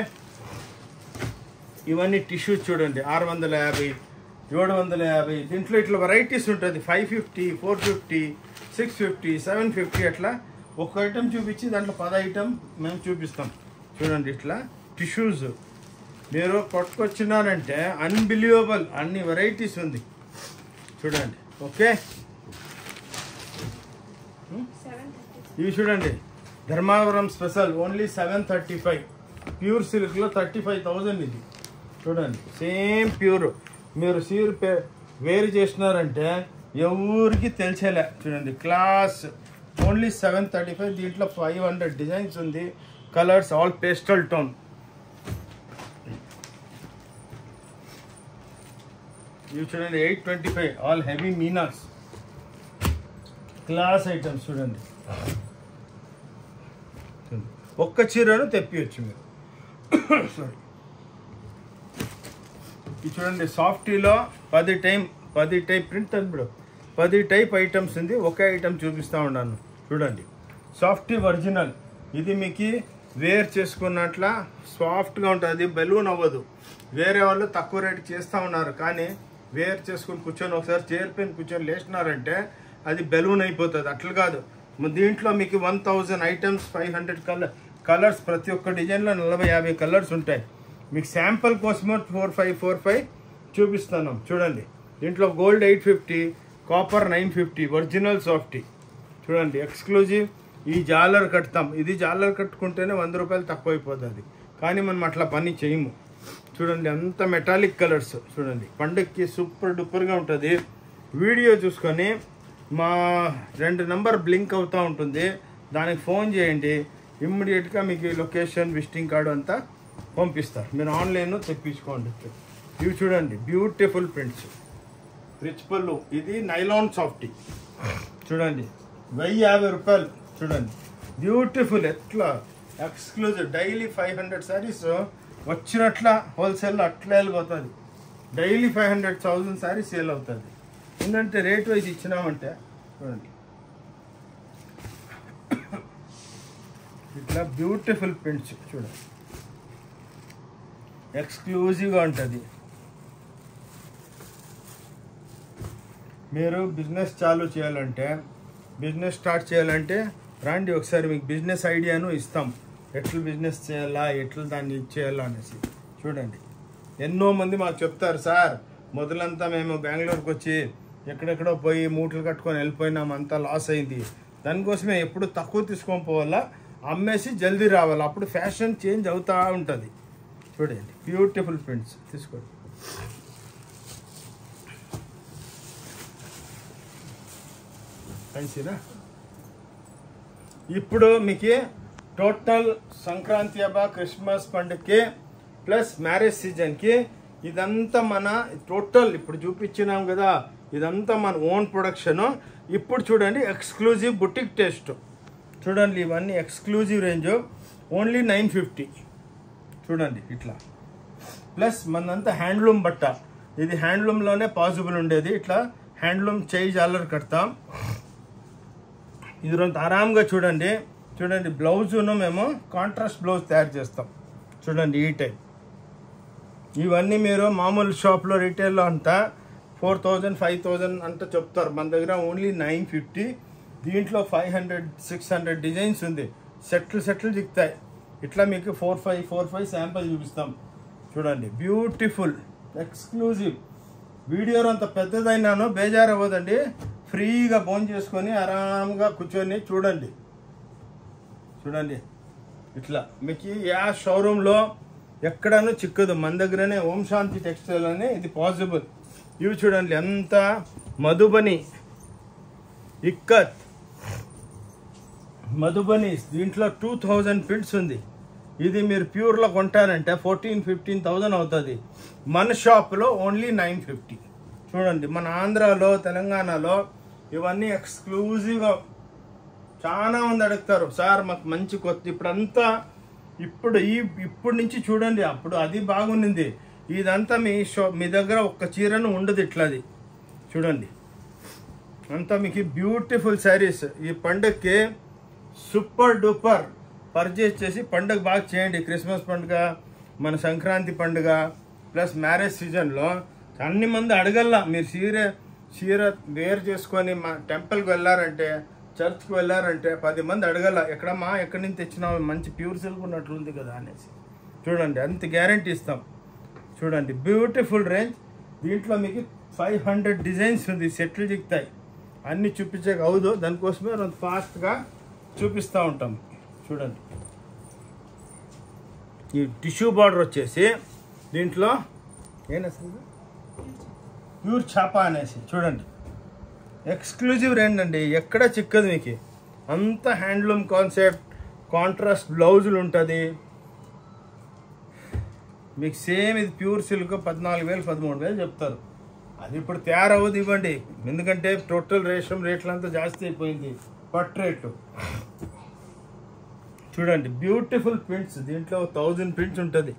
ఇవన్నీ టిష్యూస్ చూడండి 650, 750. దీంట్లో ఇట్లా వెరైటీస్ ఉంటుంది. 550, 450, 650, 750 అట్లా. ఒక ఐటమ్ చూపించి దాంట్లో 10 ఐటమ్ మేము చూపిస్తాం. చూడండి ఇట్లా టిష్యూస్ మీరు పట్టుకొచ్చినారంటే అన్బిలీవబుల్, అన్ని వెరైటీస్ ఉంది. చూడండి ఓకే, ఇవి చూడండి ధర్మవరం స్పెషల్ ఓన్లీ 735. ప్యూర్ సిల్క్లో 35,000 ఇది. చూడండి సేమ్ ప్యూర్. మీరు సీర్ వేరు చేసినారంటే ఎవరికి తెలిసేలే. చూడండి క్లాస్ ఓన్లీ 735. దీంట్లో 500 డిజైన్స్ ఉంది, కలర్స్ ఆల్ పేస్టల్ టోన్. ఇవి చూడండి 825 all heavy Meena's class items చూడండి. ఒక్క చీరను తెప్పియచ్చు మీరు. సారీ, ఇది చూడండి సాఫ్టీలో 10 టైప్ ప్రింట్ ఇప్పుడు 10 టైప్ ఐటమ్స్ ఉంది. ఒకే ఐటమ్ చూపిస్తూ ఉన్నాను చూడండి. సాఫ్టీ ఒరిజినల్, ఇది మీకు వేర్ చేసుకున్నట్ల సాఫ్ట్గా ఉంటుంది, బెలూన్ అవ్వదు. వేరే వాళ్ళు తక్కువ రేటు చేస్తూ ఉన్నారు, కానీ వేర్ చేసుకుని కూర్చొని ఒకసారి చైర్ పైన కూర్చొని లేచినారంటే అది బెలూన్ అయిపోతుంది. అట్లా కాదు, దీంట్లో మీకు 1000 ఐటమ్స్ 500 కలర్స్, ప్రతి ఒక్క డిజైన్లో 40-50 కలర్స్ ఉంటాయి. మీకు శాంపుల్ కోసమో 4545 చూపిస్తున్నాం చూడండి. దీంట్లో గోల్డ్ 850, కాపర్ 950, ఒరిజినల్ సాఫ్టీ చూడండి. ఎక్స్క్లూజివ్ ఈ జాలర్ కడతాం, ఇది జాలర్ కట్టుకుంటేనే 100 రూపాయలు తక్కువ అయిపోతుంది, కానీ మనం అట్లా పని చేయము. చూడండి అంత మెటాలిక్ కలర్స్ చూడండి. పండుగకి సూపర్ డూపర్గా ఉంటుంది. వీడియో చూసుకొని మా 2 నంబర్ బ్లింక్ అవుతూ ఉంటుంది, దానికి ఫోన్ చేయండి. ఇమ్మీడియట్గా మీకు లొకేషన్ విజిటింగ్ కార్డు అంతా పంపిస్తారు, మీరు ఆన్లైన్ తెప్పించుకోండి. ఇవి చూడండి బ్యూటిఫుల్ ప్రింట్స్, రిచ్ పళ్ళు. ఇది నైలాన్ సాఫ్టీ చూడండి, 1050 రూపాయలు చూడండి. బ్యూటిఫుల్, ఎట్లా ఎక్స్క్లూజివ్. డైలీ 500 శారీస్ వచ్చినట్ల హోల్సేల్లో అట్లా వెళ్ళిపోతుంది. డైలీ 500,000 శారీస్ సేల్ అవుతుంది. ఏంటంటే రేట్ వైజ్ ఇచ్చినామంటే చూడండి ఇట్లా బ్యూటిఫుల్ ప్రింట్స్ చూడండి, ఎక్స్క్లూజివ్గా ఉంటుంది. మీరు బిజినెస్ చాలు చేయాలంటే, బిజినెస్ స్టార్ట్ చేయాలంటే రండి, ఒకసారి మీకు బిజినెస్ ఐడియాను ఇస్తాం. ఎట్లా బిజినెస్ చేయాలా, ఎట్లా దాన్ని ఇచ్చేయాలా అనేసి చూడండి. ఎన్నో మంది మాకు చెప్తారు, సార్ మొదలంతా మేము బెంగళూరుకి వచ్చి ఎక్కడెక్కడో పోయి మూటలు కట్టుకొని వెళ్ళిపోయినాం, అంతా లాస్ అయింది. దానికోసమే ఎప్పుడు తక్కువ తీసుకొని పోవాలా, అమ్మేసి జల్దీ రావాలి, అప్పుడు ఫ్యాషన్ చేంజ్ అవుతూ ఉంటుంది. చూడండి బ్యూటిఫుల్ ప్రింట్స్ తీసుకోండి. మంచిదా. ఇప్పుడు మీకు టోటల్ సంక్రాంతి అబ్బా, క్రిస్మస్ పండుగకి ప్లస్ మ్యారేజ్ సీజన్కి ఇదంతా మన టోటల్ ఇప్పుడు చూపించినాం కదా, ఇదంతా మన ఓన్ ప్రొడక్షను. ఇప్పుడు చూడండి ఎక్స్క్లూజివ్ బుటిక్ టేస్ట్ చూడండి, ఇవన్నీ ఎక్స్క్లూజివ్ రేంజ్, ఓన్లీ 950 చూడండి ఇట్లా. ప్లస్ మనంతా హ్యాండ్లూమ్ బట్ట, ఇది హ్యాండ్లూమ్లోనే పాసిబుల్ ఉండేది. ఇట్లా హ్యాండ్లూమ్ చేయి జాలర్ కడతాం. ఇది రొంత ఆరాంగా చూడండి. చూడండి బ్లౌజును మేము కాంట్రాస్ట్ బ్లౌజ్ తయారు చేస్తాం చూడండి, ఈ టైప్. ఇవన్నీ మీరు మామూలు షాప్లో రీటైల్లో అంతా 4000 5000 అంతా చెప్తారు, మన దగ్గర ఓన్లీ 950. దీంట్లో 500-600 డిజైన్స్ ఉంది, సెట్లు దిగుతాయి. ఇట్లా మీకు 4-5 శాంపుల్ చూపిస్తాం చూడండి. Beautiful exclusive. వీడియో అంత పెద్దదైనాను బేజారు అవ్వదండి, ఫ్రీగా ఫోన్ చేసుకొని ఆరాంగా కూర్చొని చూడండి. చూడండి ఇట్లా మీకు యా షోరూంలో ఎక్కడనూ చిక్కదు, మన దగ్గరనే ఓం శాంతి టెక్స్టైల్ అని ఇది పాసిబుల్. ఇవి చూడండి ఎంత మధుబని ఇక్కత్ మధుబని, దీంట్లో 2000 ప్రింట్స్ ఉంది. ఇది మీరు ప్యూర్లో కొంటారంటే 14-15,000 అవుతుంది. మన షాప్లో ఓన్లీ 950 చూడండి. మన ఆంధ్రాలో తెలంగాణలో ఇవన్నీ ఎక్స్క్లూజివ్గా చాలా మంది అడుగుతారు, సార్ మాకు మంచి కొత్త. ఇప్పుడంతా ఇప్పుడు నుంచి చూడండి, అప్పుడు అది బాగుండింది. ఇదంతా మీ దగ్గర ఒక్క చీరను ఉండదు ఇట్లాది చూడండి. అంతా మీకు బ్యూటిఫుల్ శారీస్. ఈ పండుగకి సూపర్ డూపర్ పర్చేస్ చేసి పండుగ బాగా చేయండి. క్రిస్మస్ పండుగ, మన సంక్రాంతి పండుగ ప్లస్ మ్యారేజ్ సీజన్లో అన్ని మంది అడగల్లా. మీరు చీర వేర్ చేసుకొని మా టెంపుల్కి వెళ్ళారంటే, చర్చ్కి వెళ్ళారంటే 10 మంది అడగల, ఎక్కడమ్మా ఎక్కడి నుంచి తెచ్చినావు, మంచి ప్యూర్ సిల్క్ ఉన్నట్లుంది కదా అనేసి చూడండి. అంత గ్యారంటీ ఇస్తాం చూడండి. Beautiful range. దీంట్లో మీకు 500 డిజైన్స్ ఉంది, సెట్లు దిగుతాయి. అన్నీ చూపించక అవదు, దానికోసమే కొంత ఫాస్ట్గా చూపిస్తూ ఉంటాం చూడండి. ఈ టిష్యూ బార్డర్ వచ్చేసి దీంట్లో ఏనసలు ప్యూర్ ఛాపా అనేసి చూడండి. ఎక్స్క్లూజివ్ రేంజ్ అండి, ఎక్కడ చిక్కదు మీకు. అంత హ్యాండ్లూమ్ కాన్సెప్ట్, కాంట్రాస్ట్ బ్లౌజులు ఉంటుంది మీకు. సేమ్ ఇది ప్యూర్ సిల్క్ 14,000 13,000 చెప్తారు. అది ఇప్పుడు తయారవ్వదు ఇవ్వండి, ఎందుకంటే టోటల్ రేట్లు అంతా జాస్తి అయిపోయింది పట్టు రేట్లు. చూడండి బ్యూటిఫుల్ ప్రింట్స్, దీంట్లో 1000 ప్రింట్స్ ఉంటుంది.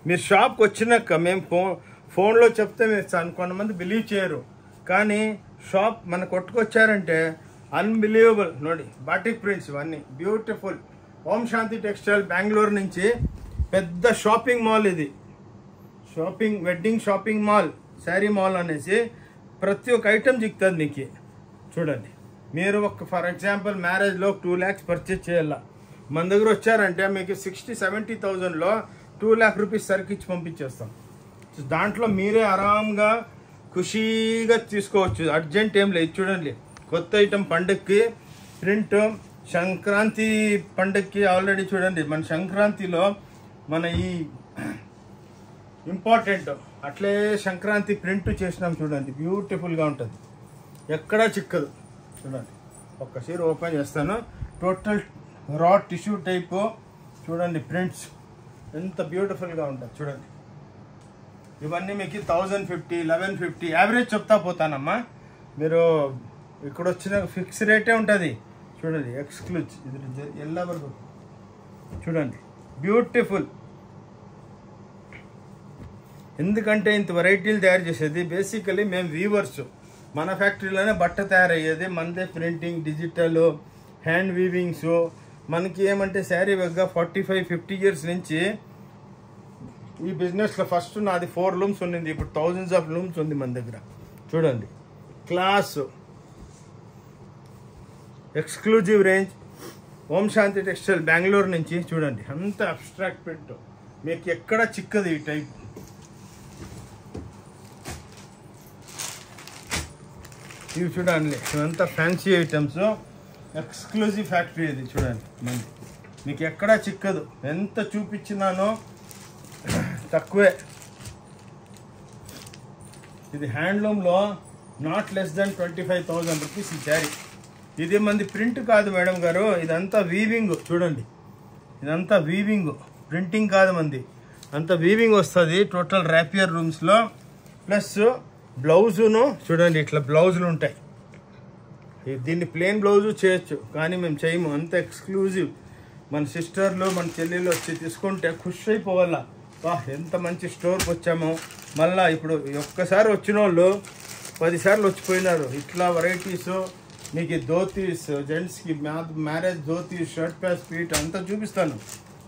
మీరు షాప్కి వచ్చినాక మేము ఫోన్లో చెప్తే మీరు కొంతమంది బిలీవ్ చేయరు, కానీ షాప్ మన కొట్టుకొచ్చారంటే అన్బిలీవబుల్. నోడి బాటిక్ ప్రింట్స్ ఇవన్నీ బ్యూటిఫుల్. ఓం శాంతి టెక్స్టైల్ బెంగళూరు నుంచి పెద్ద షాపింగ్ మాల్ ఇది, wedding shopping mall, saree mall అనేసి ప్రతి ఒక్క ఐటమ్ చిక్కుతుంది మీకు. చూడండి మీరు ఫర్ ఎగ్జాంపుల్ మ్యారేజ్లో 2 lakhs పర్చేజ్ చేయాల, మన దగ్గర వచ్చారంటే మీకు 60-70,000లో 2 lakh రూపీస్ సరికి ఇచ్చి పంపించేస్తాం. దాంట్లో మీరే ఆరాంగా ఖుషీగా తీసుకోవచ్చు, అర్జెంట్ ఏం లేదు. చూడండి కొత్త ఐటమ్ పండుగకి ప్రింట్, సంక్రాంతి పండుగకి ఆల్రెడీ చూడండి మన సంక్రాంతిలో మన ఈ ఇంపార్టెంట్ అట్లే సంక్రాంతి ప్రింట్ చేసినాం. చూడండి బ్యూటిఫుల్గా ఉంటుంది, ఎక్కడా చిక్కదు. చూడండి ఒక్క చీర ఓపెన్ చేస్తాను, టోటల్ రా టిష్యూ టైపు. చూడండి ప్రింట్స్ ఎంత బ్యూటిఫుల్గా ఉంటుంది. చూడండి ఇవన్నీ మీకు 1050, 1150 యావరేజ్ చెప్తా పోతానమ్మా. మీరు ఇక్కడ వచ్చిన ఫిక్స్ రేటే ఉంటుంది. చూడండి ఎక్స్క్లూజివ్, ఇది ఎలా వరకు చూడండి బ్యూటిఫుల్. ఎందుకంటే ఇంత వెరైటీలు తయారు చేసేది బేసికలీ మేము వీవర్స్, మన ఫ్యాక్టరీలోనే బట్ట తయారయ్యేది, మనదే ప్రింటింగ్, డిజిటల్, హ్యాండ్ వీవింగ్స్. మనకి ఏమంటే శారీ వగ్గా 45-50 years నుంచి ఈ బిజినెస్లో ఫస్ట్ నాది 4 looms ఉండింది, ఇప్పుడు thousands of looms ఉంది మన దగ్గర. చూడండి class exclusive range Om Shanti textile Bengaluru నుంచి. చూడండి అంత అబ్స్ట్రాక్ట్ ప్రింట్ మీకు ఎక్కడ చిక్కదు ఈ టైప్. ఇవి చూడండి ఇవంతా ఫ్యాన్సీ ఐటమ్స్, ఎక్స్క్లూజివ్ ఫ్యాక్టరీ ఇది. చూడండి మంది మీకు ఎక్కడా చిక్కదు, ఎంత చూపించినానో తక్కువే. ఇది హ్యాండ్లూమ్లో నాట్ లెస్ దెన్ 25,000 రూపీస్ ఈ శారీ. ఇది మంది ప్రింట్ కాదు మేడం గారు, ఇదంతా వీవింగ్. చూడండి ఇదంతా వీవింగ్, ప్రింటింగ్ కాదు మంది, అంత వీవింగ్ వస్తుంది టోటల్ ర్యాపియర్ రూమ్స్లో. ప్లస్ బ్లౌజును చూడండి ఇట్లా బ్లౌజులు ఉంటాయి. దీన్ని ప్లెయిన్ బ్లౌజు చేయొచ్చు, కానీ మేము చేయము, అంత ఎక్స్క్లూజివ్. మన సిస్టర్లు మన చెల్లెళ్ళు వచ్చి తీసుకుంటే ఖుషి అయిపోవాలా, ఎంత మంచి స్టోర్కి వచ్చాము. మళ్ళీ ఇప్పుడు ఒక్కసారి వచ్చిన వాళ్ళు 10 సార్లు వచ్చిపోయినారు. ఇట్లా వెరైటీస్ మీకు ధోతీస్, జెంట్స్కి మ్యారేజ్ ధోతీస్, షర్ట్ ప్యాస్, పీట్ అంతా చూపిస్తాను.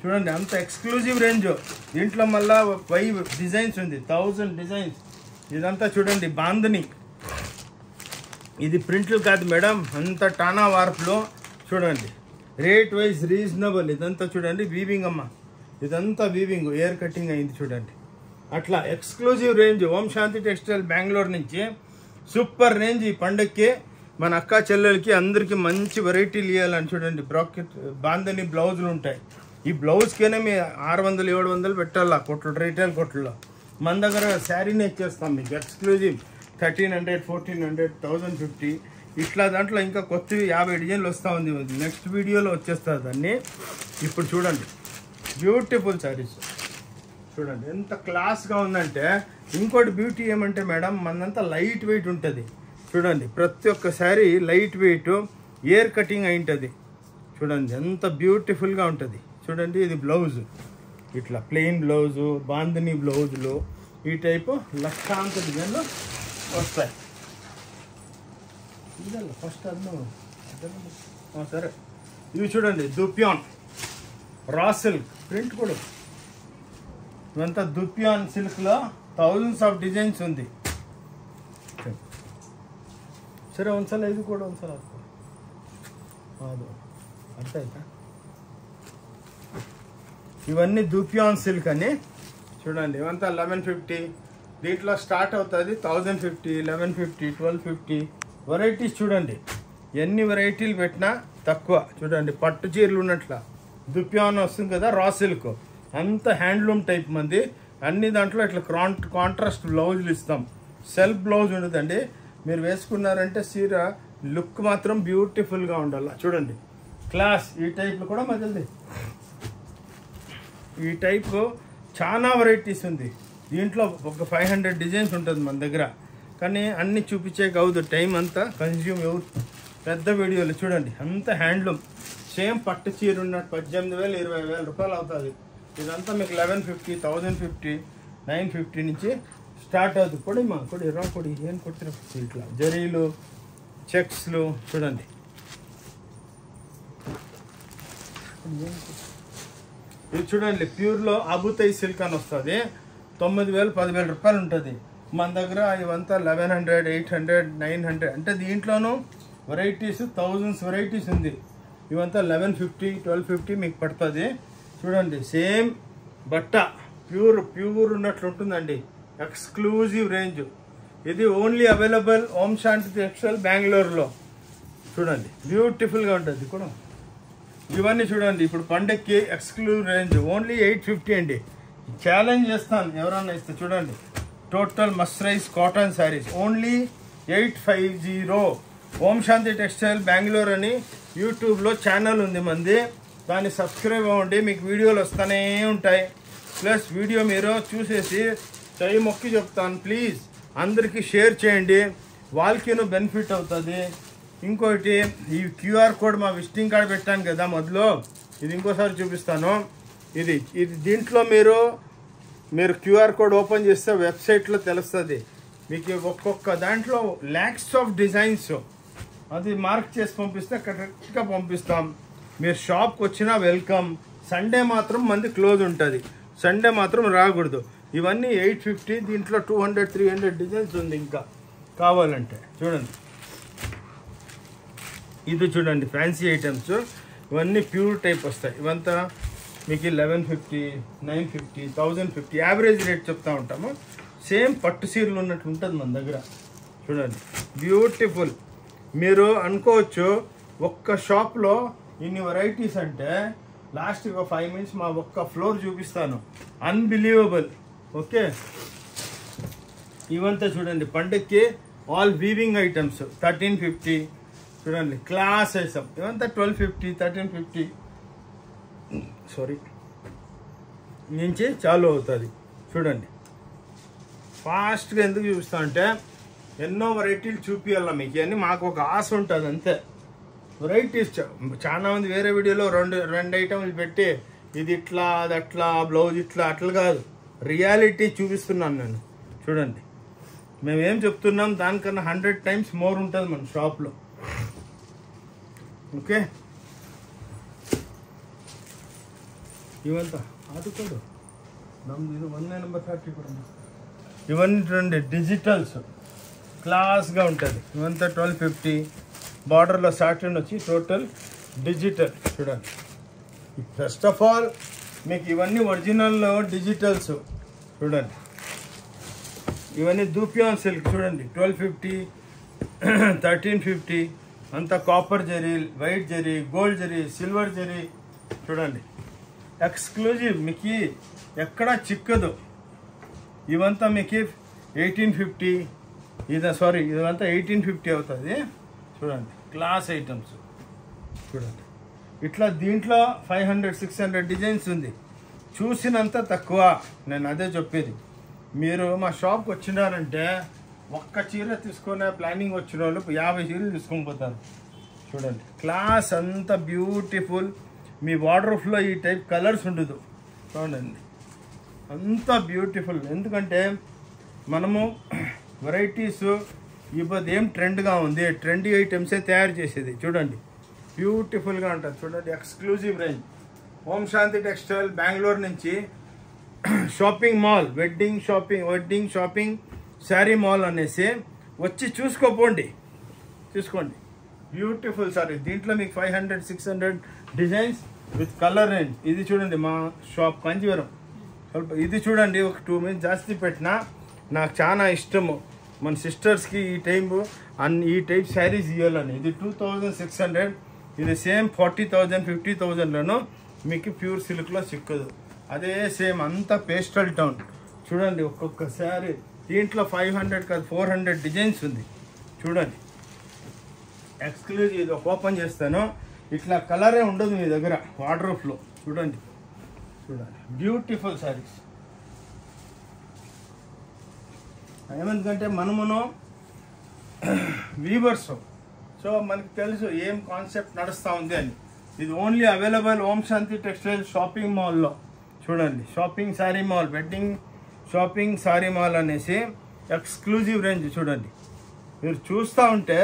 చూడండి అంత ఎక్స్క్లూజివ్ రేంజ్. దీంట్లో మళ్ళీ 5 డిజైన్స్ ఉంది, 1000 డిజైన్స్. ఇదంతా చూడండి బాందని, ఇది ప్రింట్లు కాదు మేడం, అంత టానా వార్పులో. చూడండి రేట్ వైజ్ రీజనబుల్. ఇదంతా చూడండి వీవింగ్ అమ్మ, ఇదంతా వీవింగ్, ఎయిర్ కటింగ్ అయింది. చూడండి అట్లా exclusive range Om Shanti textile Bengaluru నుంచి సూపర్ రేంజ్. ఈ పండుగకి మన అక్క చెల్లెలకి అందరికీ మంచి వెరైటీలు ఇవ్వాలని. చూడండి బ్రాకెట్ బాందని బ్లౌజులు ఉంటాయి. ఈ బ్లౌజ్కేనే మీ 600-700 పెట్టాలా కొట్లు, రీటైల్ కొట్లలో. మన దగ్గర శారీనే ఇచ్చేస్తాం మీకు ఎక్స్క్లూజివ్ 1300, 1400, 1050 ఇట్లా. దాంట్లో ఇంకా కొత్తవి 50 డిజైన్లు వస్తూ ఉంది, నెక్స్ట్ వీడియోలో వచ్చేస్తుంది దాన్ని. ఇప్పుడు చూడండి బ్యూటిఫుల్ శారీస్, చూడండి ఎంత క్లాస్గా ఉందంటే. ఇంకోటి బ్యూటీ ఏమంటే మేడం మనంతా లైట్ వెయిట్ ఉంటుంది. చూడండి ప్రతి ఒక్క sari light weight, air cutting అయి ఉంటుంది. చూడండి ఎంత బ్యూటిఫుల్గా ఉంటుంది. చూడండి ఇది బ్లౌజ్, ఇట్లా ప్లెయిన్ బ్లౌజు, బాందిని బ్లౌజులు, ఈ టైపు లక్షాంత డిజైన్లు వస్తాయి. ఫస్ట్ సరే ఇవి చూడండి దుప్యాన్ రా సిల్క్ ప్రింట్ కూడా. ఇవంతా దుప్యాన్ సిల్క్లో thousands of డిజైన్స్ ఉంది. సరే ಒಂದ್ಸಲ ಇದು ಕೂಡ ಒಂದ್ಸಲ ಅದು ಅರ್ಥ ಆಯ್ತಾ. ఇవన్నీ దుప్యాన్ సిల్క్ అని. చూడండి ఇవంతా 1150, దీంట్లో స్టార్ట్ అవుతుంది 1050, 1150, 1250 వెరైటీస్. చూడండి ఎన్ని వెరైటీలు పెట్టినా తక్కువ. చూడండి పట్టు చీరలు ఉన్నట్ల దుప్యాన్ వస్తుంది కదా, రా సిల్క్ అంత హ్యాండ్లూమ్ టైప్ మంది. అన్ని దాంట్లో ఇట్లా కాంట్రాస్ట్ బ్లౌజులు ఇస్తాం. సెల్ఫ్ బ్లౌజ్ ఉండదండి, మీరు వేసుకున్నారంటే చీర లుక్ మాత్రం బ్యూటిఫుల్గా ఉండాలి. చూడండి క్లాస్. ఈ టైప్లో కూడా మళ్ళీ ఈ టైప్ చాలా వెరైటీస్ ఉంది. దీంట్లో ఒక 500 డిజైన్స్ ఉంటుంది మన దగ్గర. కానీ అన్నీ చూపించే కావద్దు, టైం అంతా కన్జ్యూమ్ ఎవరు పెద్ద వీడియోలు చూడండి. అంత హ్యాండ్లూమ్ సేమ్ పట్టు చీర ఉన్నట్టు 18,000 20,000 రూపాయలు అవుతుంది. ఇదంతా మీకు 1150 1050 950 నుంచి స్టార్ట్ అవుతుంది. పొడి మా పొడి రా పొడి ఏం కొట్టిన ఇట్లా జరీలు చెక్స్లు చూడండి. ఇది చూడండి ప్యూర్లో అబుతై సిల్క్ అని వస్తుంది. 9,000 10,000 రూపాయలు ఉంటుంది. మన దగ్గర ఇవంతా 1100 800 900 అంటే దీంట్లోనూ వెరైటీస్ థౌజండ్స్ వెరైటీస్ ఉంది. ఇవంతా 1150 1250 మీకు పడుతుంది. చూడండి సేమ్ బట్ట ప్యూర్ ఉన్నట్లు ఉంటుందండి. Exclusive range. ఇది ఓన్లీ అవైలబుల్ ఓం శాంతి టెక్స్టైల్ బెంగళూరులో. చూడండి బ్యూటిఫుల్గా ఉంటుంది కూడా. ఇవన్నీ చూడండి ఇప్పుడు పండక్కి ఎక్స్క్లూజివ్ రేంజ్ ఓన్లీ 850 అండి. ఛాలెంజ్ చేస్తాను ఎవరన్నా ఇస్తే. చూడండి టోటల్ మస్రైజ్ కాటన్ శారీస్ ఓన్లీ 850. ఓం శాంతి టెక్స్టైల్ బెంగళూరు అని యూట్యూబ్లో ఛానల్ ఉంది మంది. దాన్ని సబ్స్క్రైబ్ అవ్వండి, మీకు వీడియోలు వస్తూనే ఉంటాయి. ప్లస్ వీడియో మీరు చూసేసి చెయ్యి మొక్కి చెప్తాను, ప్లీజ్ అందరికీ షేర్ చేయండి, వాళ్ళకినూ బెనిఫిట్ అవుతుంది. ఇంకోటి ఈ క్యూఆర్ కోడ్ మా విజిటింగ్ కార్డ్ పెట్టాను కదా మొదలు, ఇది ఇంకోసారి చూపిస్తాను. ఇది దీంట్లో మీరు క్యూఆర్ కోడ్ ఓపెన్ చేస్తే వెబ్సైట్లో తెలుస్తుంది మీకు. ఒక్కొక్క దాంట్లో ల్యాక్స్ ఆఫ్ డిజైన్స్ అది మార్క్ చేసి పంపిస్తే కరెక్ట్గా పంపిస్తాం. మీరు షాప్కి వచ్చినా వెల్కమ్. సండే మాత్రం మంది క్లోజ్ ఉంటుంది, సండే మాత్రం రాకూడదు. ఇవన్నీ 850. దీంట్లో 200 300 డిజైన్స్ ఉంది ఇంకా కావాలంటే. చూడండి ఇది చూడండి ఫ్యాన్సీ ఐటమ్స్. ఇవన్నీ ప్యూర్ టైప్ వస్తాయి. ఇవంతా మీకు 1150 950 1050 యావరేజ్ రేట్ చెప్తా ఉంటాము. సేమ్ పట్టు సీరలు ఉన్నట్టు ఉంటుంది మన దగ్గర. చూడండి బ్యూటిఫుల్. మీరు అనుకోవచ్చు ఒక్క షాప్లో ఇన్ని వెరైటీస్ అంటే లాస్ట్కి ఒక 5 minutes మా ఒక్క ఫ్లోర్ చూపిస్తాను. అన్బిలీవబుల్. ఓకే ఇవంతా చూడండి పండక్కి ఆల్ వీవింగ్ ఐటమ్స్ 1350. చూడండి క్లాస్ ఐటమ్ ఇవంతా 1250 1350 నుంచి చాలు అవుతుంది. చూడండి ఫాస్ట్గా ఎందుకు చూపిస్తా అంటే ఎన్నో వెరైటీలు చూపించాల మీకు అని మాకు ఒక ఆశ ఉంటుంది అంతే. వెరైటీస్ చాలా మంది వేరే వీడియోలో రెండు ఐటమ్లు పెట్టి ఇది ఇట్లా అది అట్లా బ్లౌజ్ ఇట్లా అట్లా కాదు, రియాలిటీ చూపిస్తున్నాను నేను. చూడండి మేమేం చెప్తున్నాం దానికన్నా 100 times మోర్ ఉంటుంది మన షాప్లో. ఓకే ఇవంతా అది కూడా ఇది 1 నెంబర్ 30 కూడా. ఇవన్నీ చూడండి డిజిటల్స్ క్లాస్గా ఉంటుంది. ఇవంతా 1250. బార్డర్లో సాటిన్ వచ్చి టోటల్ డిజిటల్. చూడండి ఫస్ట్ ఆఫ్ ఆల్ మీకు ఇవన్నీ ఒరిజినల్ డిజిటల్స్. చూడండి ఇవన్నీ దూపియాన్ సిల్క్. చూడండి 1250 1350. అంతా copper zari, white zari, gold zari, silver zari. చూడండి ఎక్స్క్లూజివ్, మీకు ఎక్కడా చిక్కదు. ఇవంతా మీకు 1850. ఇదంతా 1850 అవుతుంది. చూడండి క్లాస్ ఐటమ్స్. చూడండి ఇట్లా దీంట్లో 500 600 డిజైన్స్ ఉంది. చూసినంత తక్కువ, నేను అదే చెప్పేది. మీరు మా షాప్కి వచ్చినారంటే ఒక్క చీర తీసుకునే ప్లానింగ్ వచ్చిన వాళ్ళు 50 చీరలు తీసుకొని పోతారు. చూడండి క్లాస్ అంతా బ్యూటిఫుల్. మీ వార్డ్రోబ్లో ఈ టైప్ కలర్స్ ఉండదు. చూడండి అంతా బ్యూటిఫుల్. ఎందుకంటే మనము వెరైటీస్ ఇప్పుడు ఏం ట్రెండ్గా ఉంది, ట్రెండీ ఐటమ్సే తయారు చేసేది. చూడండి బ్యూటిఫుల్గా ఉంటుంది. చూడండి exclusive range. Om Shanti textile Bengaluru నుంచి shopping mall, wedding shopping sari mall అనేసి వచ్చి చూసుకోండి. Beautiful sorry. దీంట్లో మీకు 500 600 డిజైన్స్ విత్ కలర్ రేంజ్. ఇది చూడండి మా షాప్ కంజీవరం. ఇది చూడండి ఒక 2 minutes జాస్తి పెట్టినా నాకు చాలా ఇష్టము. మన సిస్టర్స్కి ఈ టైప్ శారీస్ ఇవ్వాలని. ఇది 2600. ఇది సేమ్ 40,000 50,000లోనూ మీకు ప్యూర్ సిల్క్లో చిక్కదు. అదే సేమ్ అంతా పేస్టల్ టౌన్. చూడండి ఒక్కొక్క శారీ దీంట్లో 500 కాదు 400 డిజైన్స్ ఉంది. చూడండి ఎక్స్క్లూజివ్. ఇది ఓపెన్ చేస్తాను, ఇట్లా కలరే ఉండదు మీ దగ్గర వార్డ్రోబ్లో. చూడండి బ్యూటిఫుల్ శారీస్. ఏమందుకంటే మనమును వీవర్స్. సో మనకి తెలుసు ఏం కాన్సెప్ట్ నడుస్తూ ఉంది అని. ఇది ఓన్లీ అవైలబుల్ ఓం శాంతి టెక్స్టైల్ షాపింగ్ మాల్లో. చూడండి, shopping sari mall, wedding shopping sari mall అనేసి ఎక్స్క్లూజివ్ రేంజ్. చూడండి, మీరు చూస్తూ ఉంటే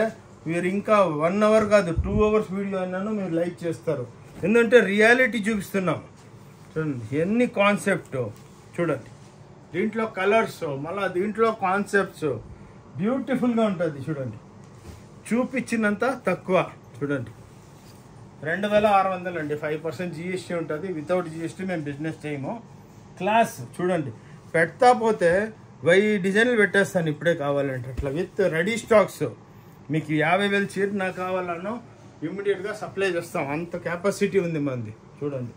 మీరు ఇంకా 1 అవర్ కాదు 2 అవర్స్ వీడియో అయినాను మీరు లైక్ చేస్తారు. ఎందుకంటే రియాలిటీ చూపిస్తున్నాం. చూడండి ఎన్ని కాన్సెప్ట్. చూడండి దీంట్లో కలర్స్, మళ్ళీ దీంట్లో కాన్సెప్ట్స్ బ్యూటిఫుల్గా ఉంటుంది. చూడండి చూపించినంత తక్కువ. చూడండి 2600 అండి, 5% GST ఉంటుంది. వితౌట్ GST మేము బిజినెస్ చేయము. క్లాస్. చూడండి పెడతా పోతే 1000 డిజైన్లు పెట్టేస్తాను ఇప్పుడే కావాలంటే. అట్లా విత్ రెడీ స్టాక్స్. మీకు 50,000 చీర నాకు కావాలనో ఇమ్మీడియట్గా సప్లై చేస్తాం, అంత కెపాసిటీ ఉంది మంది. చూడండి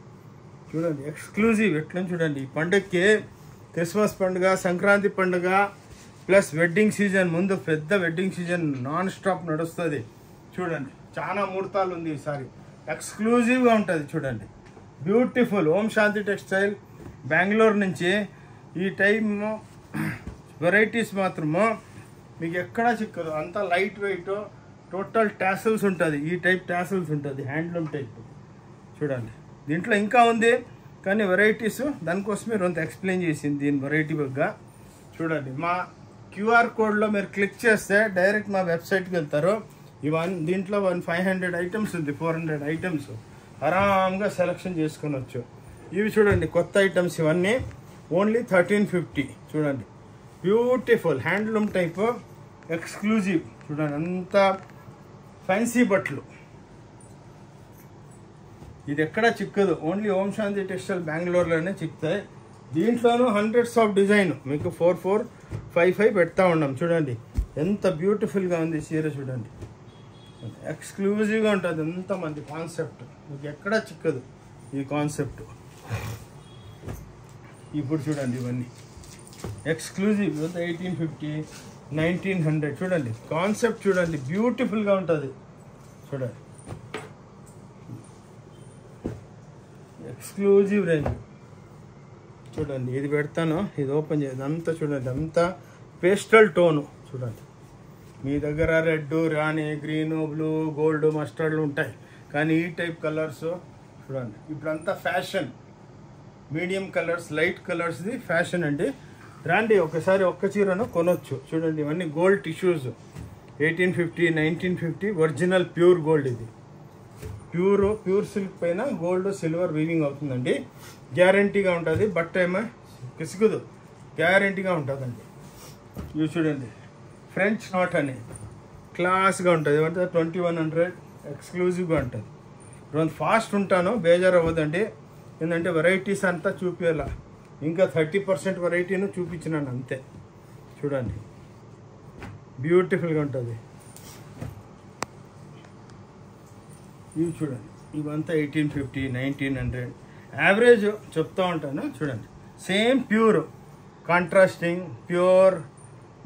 చూడండి ఎక్స్క్లూజివ్ ఎట్లా. చూడండి ఈ పండుగకి, క్రిస్మస్ పండుగ, సంక్రాంతి పండుగ ప్లస్ వెడ్డింగ్ సీజన్, ముందు పెద్ద వెడ్డింగ్ సీజన్ నాన్ స్టాప్ నడుస్తుంది. చూడండి చాలా ముహూర్తాలు ఉంది ఈసారి. ఎక్స్క్లూజివ్గా ఉంటుంది. చూడండి బ్యూటిఫుల్ ఓం శాంతి టెక్స్టైల్ బెంగళూరు నుంచి. ఈ టైమ్ వెరైటీస్ మాత్రము మీకు ఎక్కడా చిక్కదు. అంతా లైట్ వెయిట్, టోటల్ టాసిల్స్ ఉంటుంది. ఈ టైప్ టాసిల్స్ ఉంటుంది, హ్యాండ్లూమ్ టైప్. చూడండి దీంట్లో ఇంకా ఉంది కానీ వెరైటీస్ దానికోసమే కొంత ఎక్స్ప్లెయిన్ చేసింది దీని వెరైటీ బగ్గా. చూడండి మా QR కోడ్లో మీరు క్లిక్ చేస్తే డైరెక్ట్ మా వెబ్సైట్కి వెళ్తారు. దీంట్లో 500 ఐటమ్స్ ఉంది, 400 ఐటమ్స్ ఆరాంగా సెలెక్షన్ చేసుకునొచ్చు. ఇవి చూడండి కొత్త ఐటమ్స్, ఇవన్నీ ఓన్లీ 1350. చూడండి బ్యూటిఫుల్ హ్యాండ్లూమ్ టైప్ ఎక్స్క్లూజివ్. చూడండి అంత ఫ్యాన్సీ బట్టలు. ఇది ఎక్కడా చిక్కదు, ఓన్లీ ఓం శాంతి టెక్స్టైల్ బెంగళూరులోనే చిక్కుతాయి. దీంట్లోనూ హండ్రెడ్స్ ఆఫ్ డిజైన్ మీకు 4455 పెడతా ఉన్నాం. చూడండి ఎంత బ్యూటిఫుల్గా ఉంది చీర. చూడండి ఎక్స్క్లూజివ్గా ఉంటుంది. ఎంతమంది కాన్సెప్ట్ మీకు ఎక్కడా చిక్కదు ఈ కాన్సెప్ట్. ఇప్పుడు చూడండి ఇవన్నీ ఎక్స్క్లూజివ్ 1850, 1900. చూడండి కాన్సెప్ట్ చూడండి బ్యూటిఫుల్గా ఉంటుంది. చూడండి ఎక్స్క్లూజివ్ రేంజ్. చూడండి ఇది పెడతాను, ఇది ఓపెన్ చేయాలి. అంతా చూడండి అంతా పేస్టల్ టోను. చూడండి మీ దగ్గర రెడ్, రాణి, గ్రీన్, బ్లూ, గోల్డ్, మస్టర్డ్లు ఉంటాయి కానీ ఈ టైప్ కలర్స్ చూడండి ఇప్పుడంతా ఫ్యాషన్. మీడియం కలర్స్, లైట్ కలర్స్ది ఫ్యాషన్ అండి. రండి ఒకసారి ఒక్క చీరను కొనొచ్చు. చూడండి ఇవన్నీ gold tissues 1850, 1950 original pure gold. ఇది ప్యూర్ సిల్క్ పైన గోల్డ్ సిల్వర్ వీవింగ్ అవుతుందండి. గ్యారంటీగా ఉంటుంది. బట్ట ఏమో పిసుకుదు, గ్యారంటీగా ఉంటుందండి. ఇవి చూడండి ఫ్రెంచ్ నాట్ అని క్లాస్గా ఉంటుంది. అంటే 2100 ఎక్స్క్లూజివ్గా ఉంటుంది. రోజు ఫాస్ట్ ఉంటాను, బేజారు అవ్వదండి. ఏంటంటే వెరైటీస్ అంతా చూపించాల. ఇంకా 30% వెరైటీను చూపించినాను అంతే. చూడండి బ్యూటిఫుల్గా ఉంటుంది. ఇవి చూడండి ఇవంతా 1850, 1900 యావరేజ్ చెప్తూ ఉంటాను. చూడండి సేమ్ ప్యూర్ కాంట్రాస్టింగ్ ప్యూర్.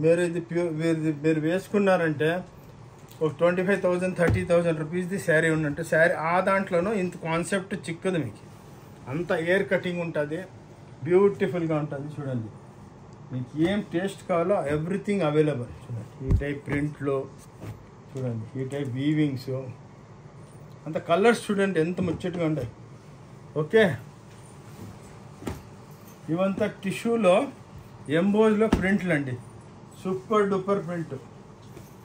మీరు వేసుకున్నారంటే ఒక 25,000, 30,000 రూపీస్ది శారీ ఉన్నట్టు శారీ. ఆ దాంట్లోనూ ఇంత కాన్సెప్ట్ చిక్కదు మీకు. అంత ఎయిర్ కటింగ్ ఉంటుంది, బ్యూటిఫుల్గా ఉంటుంది. చూడండి మీకు ఏం టేస్ట్ కావాలో ఎవ్రీథింగ్ అవైలబుల్. చూడండి ఈ టైప్ ప్రింట్లో, చూడండి ఈ టైప్ వీవింగ్స్, అంత కలర్స్ చూడండి ఎంత ముచ్చటగా ఉంటాయి. ఓకే ఇవంతా టిష్యూలో ఎంబోజ్లో ప్రింట్లు అండి. Super duper print.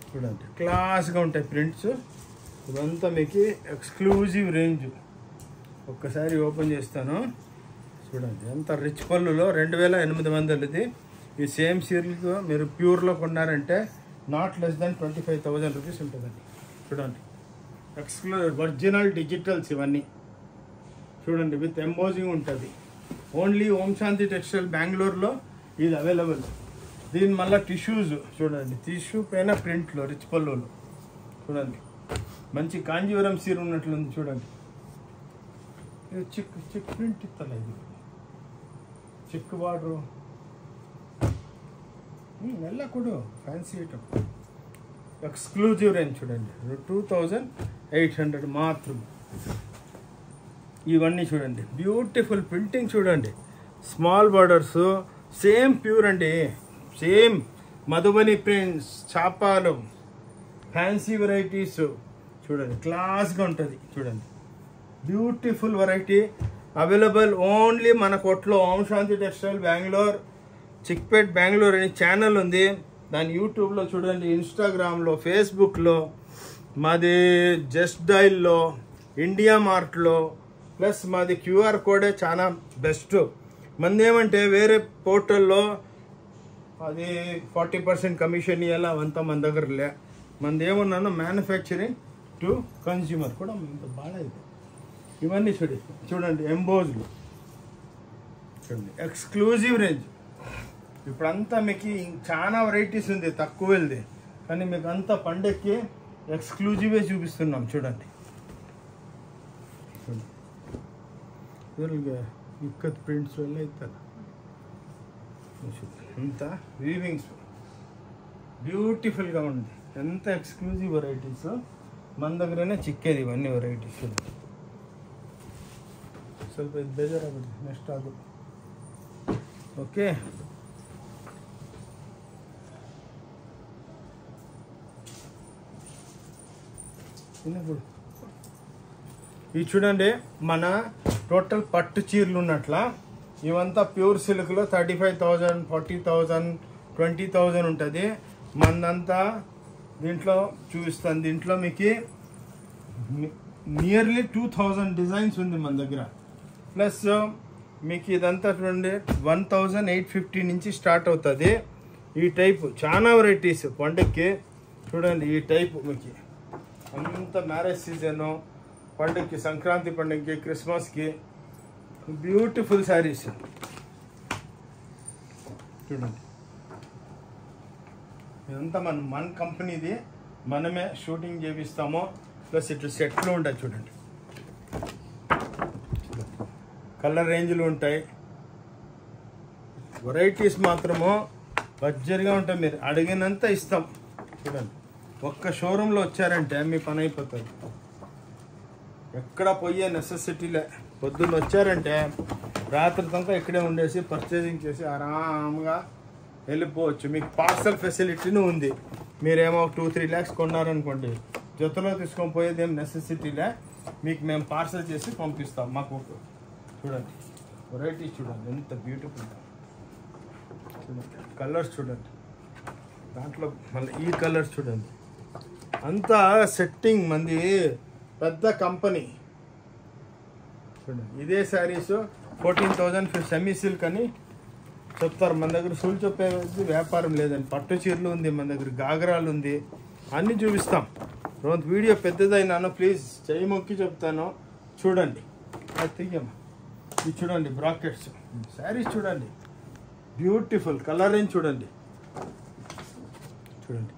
చూడండి క్లాస్గా ఉంటాయి ప్రింట్స్. ఇదంతా మీకు ఎక్స్క్లూజివ్ రేంజ్. ఒక్కసారి ఓపెన్ చేస్తాను. చూడండి ఎంత రిచ్ పళ్ళులో 2800. ఈ సేమ్ చీరలకు మీరు ప్యూర్లో కొన్నారంటే నాట్ లెస్ దాన్ 25,000 రూపీస్ ఉంటుందండి. చూడండి ఒరిజినల్ డిజిటల్స్ ఇవన్నీ. చూడండి విత్ ఎంబోజింగ్ ఉంటుంది. ఓన్లీ ఓం శాంతి టెక్స్టైల్ బెంగళూరులో ఇది అవైలబుల్. దీని మళ్ళీ టిష్యూస్ చూడండి, టిష్యూ పైన ప్రింట్లో రిచ్ పళ్ళులో. చూడండి మంచి కాంజీవరం చీర ఉన్నట్లుంది. చూడండి ఇది చిక్ ప్రింట్ ఇస్తలే. ఇది చిక్ బార్డరు నెల్ల కూడా ఫ్యాన్సీ ఐటమ్. ఎక్స్క్లూజివ్ రేంజ్ చూడండి 2800 మాత్రం. ఇవన్నీ చూడండి బ్యూటిఫుల్ ప్రింటింగ్. చూడండి స్మాల్ బార్డర్స్, సేమ్ ప్యూర్ అండి. సేమ్ మధుబని ప్రింట్స్, చాపాలు ఫ్యాన్సీ వెరైటీస్ చూడండి, క్లాస్గా ఉంటుంది చూడండి. బ్యూటిఫుల్ వెరైటీ అవైలబుల్ ఓన్లీ మన కొట్లో ఓం శాంతి టెక్స్టైల్ బెంగళూరు, చిక్పేట్ బెంగళూరు అనే ఛానల్ ఉంది. దాని యూట్యూబ్లో చూడండి, ఇన్స్టాగ్రామ్లో, ఫేస్బుక్లో, మాది జస్ట్ డైల్లో, ఇండియా మార్ట్లో, ప్లస్ మాది క్యూఆర్ కోడే చాలా బెస్ట్. మంది ఏమంటే వేరే పోర్టల్లో అది 40% కమిషన్ ఇవ్వాలి, అవంతా మన దగ్గర లే. మనది ఏమన్నాను మ్యానుఫ్యాక్చరింగ్ టు కన్స్యూమర్ కూడా ఇంత బాగా. ఇవన్నీ చూడండి ఎంబోజ్లు చూడండి, ఎక్స్క్లూజివ్ రేంజ్. ఇప్పుడంతా మీకు చాలా వెరైటీస్ ఉంది, తక్కువ వెళ్ళి, కానీ మీకు అంతా పండక్కి ఎక్స్క్లూజివే చూపిస్తున్నాం. చూడండి ఇక్కత్ ప్రింట్స్ వల్ల ఇస్తారు అంత వీవింగ్స్ బ్యూటిఫుల్గా ఉంది. ఎంత ఎక్స్క్లూజివ్ వెరైటీస్ మన దగ్గరనే చిక్కేది ఇవన్నీ వెరైటీస్. ಸ್ವಲ್ಪ ಇದು ಬೇಜಾರಾಗುತ್ತೆ, ನೆಕ್ಸ್ಟ್ ಅದು ఓకే. ఇవి చూడండి, మన టోటల్ పట్టు చీరలు ఉన్నట్ల ఇవంతా ప్యూర్ సిల్క్లో 35,000, 40,000, 20,000 ఉంటుంది. మనదంతా దీంట్లో చూపిస్తాను. దీంట్లో మీకు నియర్లీ 2,000 డిజైన్స్ ఉంది మన దగ్గర. ప్లస్ మీకు ఇదంతా చూడండి 1,850 నుంచి స్టార్ట్ అవుతుంది. ఈ టైపు చాలా వెరైటీస్ పండుగకి చూడండి. ఈ టైపు మీకు అంత మ్యారేజ్ సీజను, పండుగకి, సంక్రాంతి పండుగకి, క్రిస్మస్కి బ్యూటిఫుల్ శారీస్ చూడండి. ఇదంతా మన కంపెనీది, మనమే షూటింగ్ చేపిస్తాము. ప్లస్ ఇట్లా సెట్లు ఉంటాయి చూడండి, కలర్ రేంజ్లు ఉంటాయి. వెరైటీస్ మాత్రము బడ్జెట్గా ఉంటాయి, మీరు అడిగినంత ఇస్తాం. చూడండి, ఒక్క షోరూంలో వచ్చారంటే మీ పని అయిపోతుంది. ఎక్కడ పోయే నెసెసిటీలే. పొద్దున్న వచ్చారంటే రాత్రి దాకా ఇక్కడే ఉండేసి పర్చేసింగ్ చేసి ఆరాంగా వెళ్ళిపోవచ్చు. మీకు పార్సల్ ఫెసిలిటీనూ ఉంది. మీరేమో 2-3 lakhs కొన్నారనుకోండి, జతలో తీసుకొని పోయేది ఏం నెసెసిటీలే. మీకు మేము పార్సల్ చేసి పంపిస్తాం. మాకు చూడండి వెరైటీస్ చూడండి ఎంత బ్యూటిఫుల్. చూడండి కలర్స్ చూడండి, దాంట్లో మళ్ళీ ఈ కలర్స్ చూడండి. అంతా సెట్టింగ్ మంది పెద్ద కంపెనీ. చూడండి ఇదే శారీస్ 14,000 సెమీ సిల్క్ అని చెప్తారు. మన దగ్గర సూలు చెప్పే వ్యాపారం లేదండి. పట్టు చీరలు ఉంది మన దగ్గర, గాగరాలు ఉంది, అన్నీ చూపిస్తాం. రోజు వీడియో పెద్దదైనాను, ప్లీజ్ చెయ్యి మొక్కి చెప్తాను. చూడండి అది తీయమ్మా. ఇది చూడండి బ్రాకెట్స్ శారీస్ చూడండి, బ్యూటిఫుల్ కలర్ రేంజ్ చూడండి. చూడండి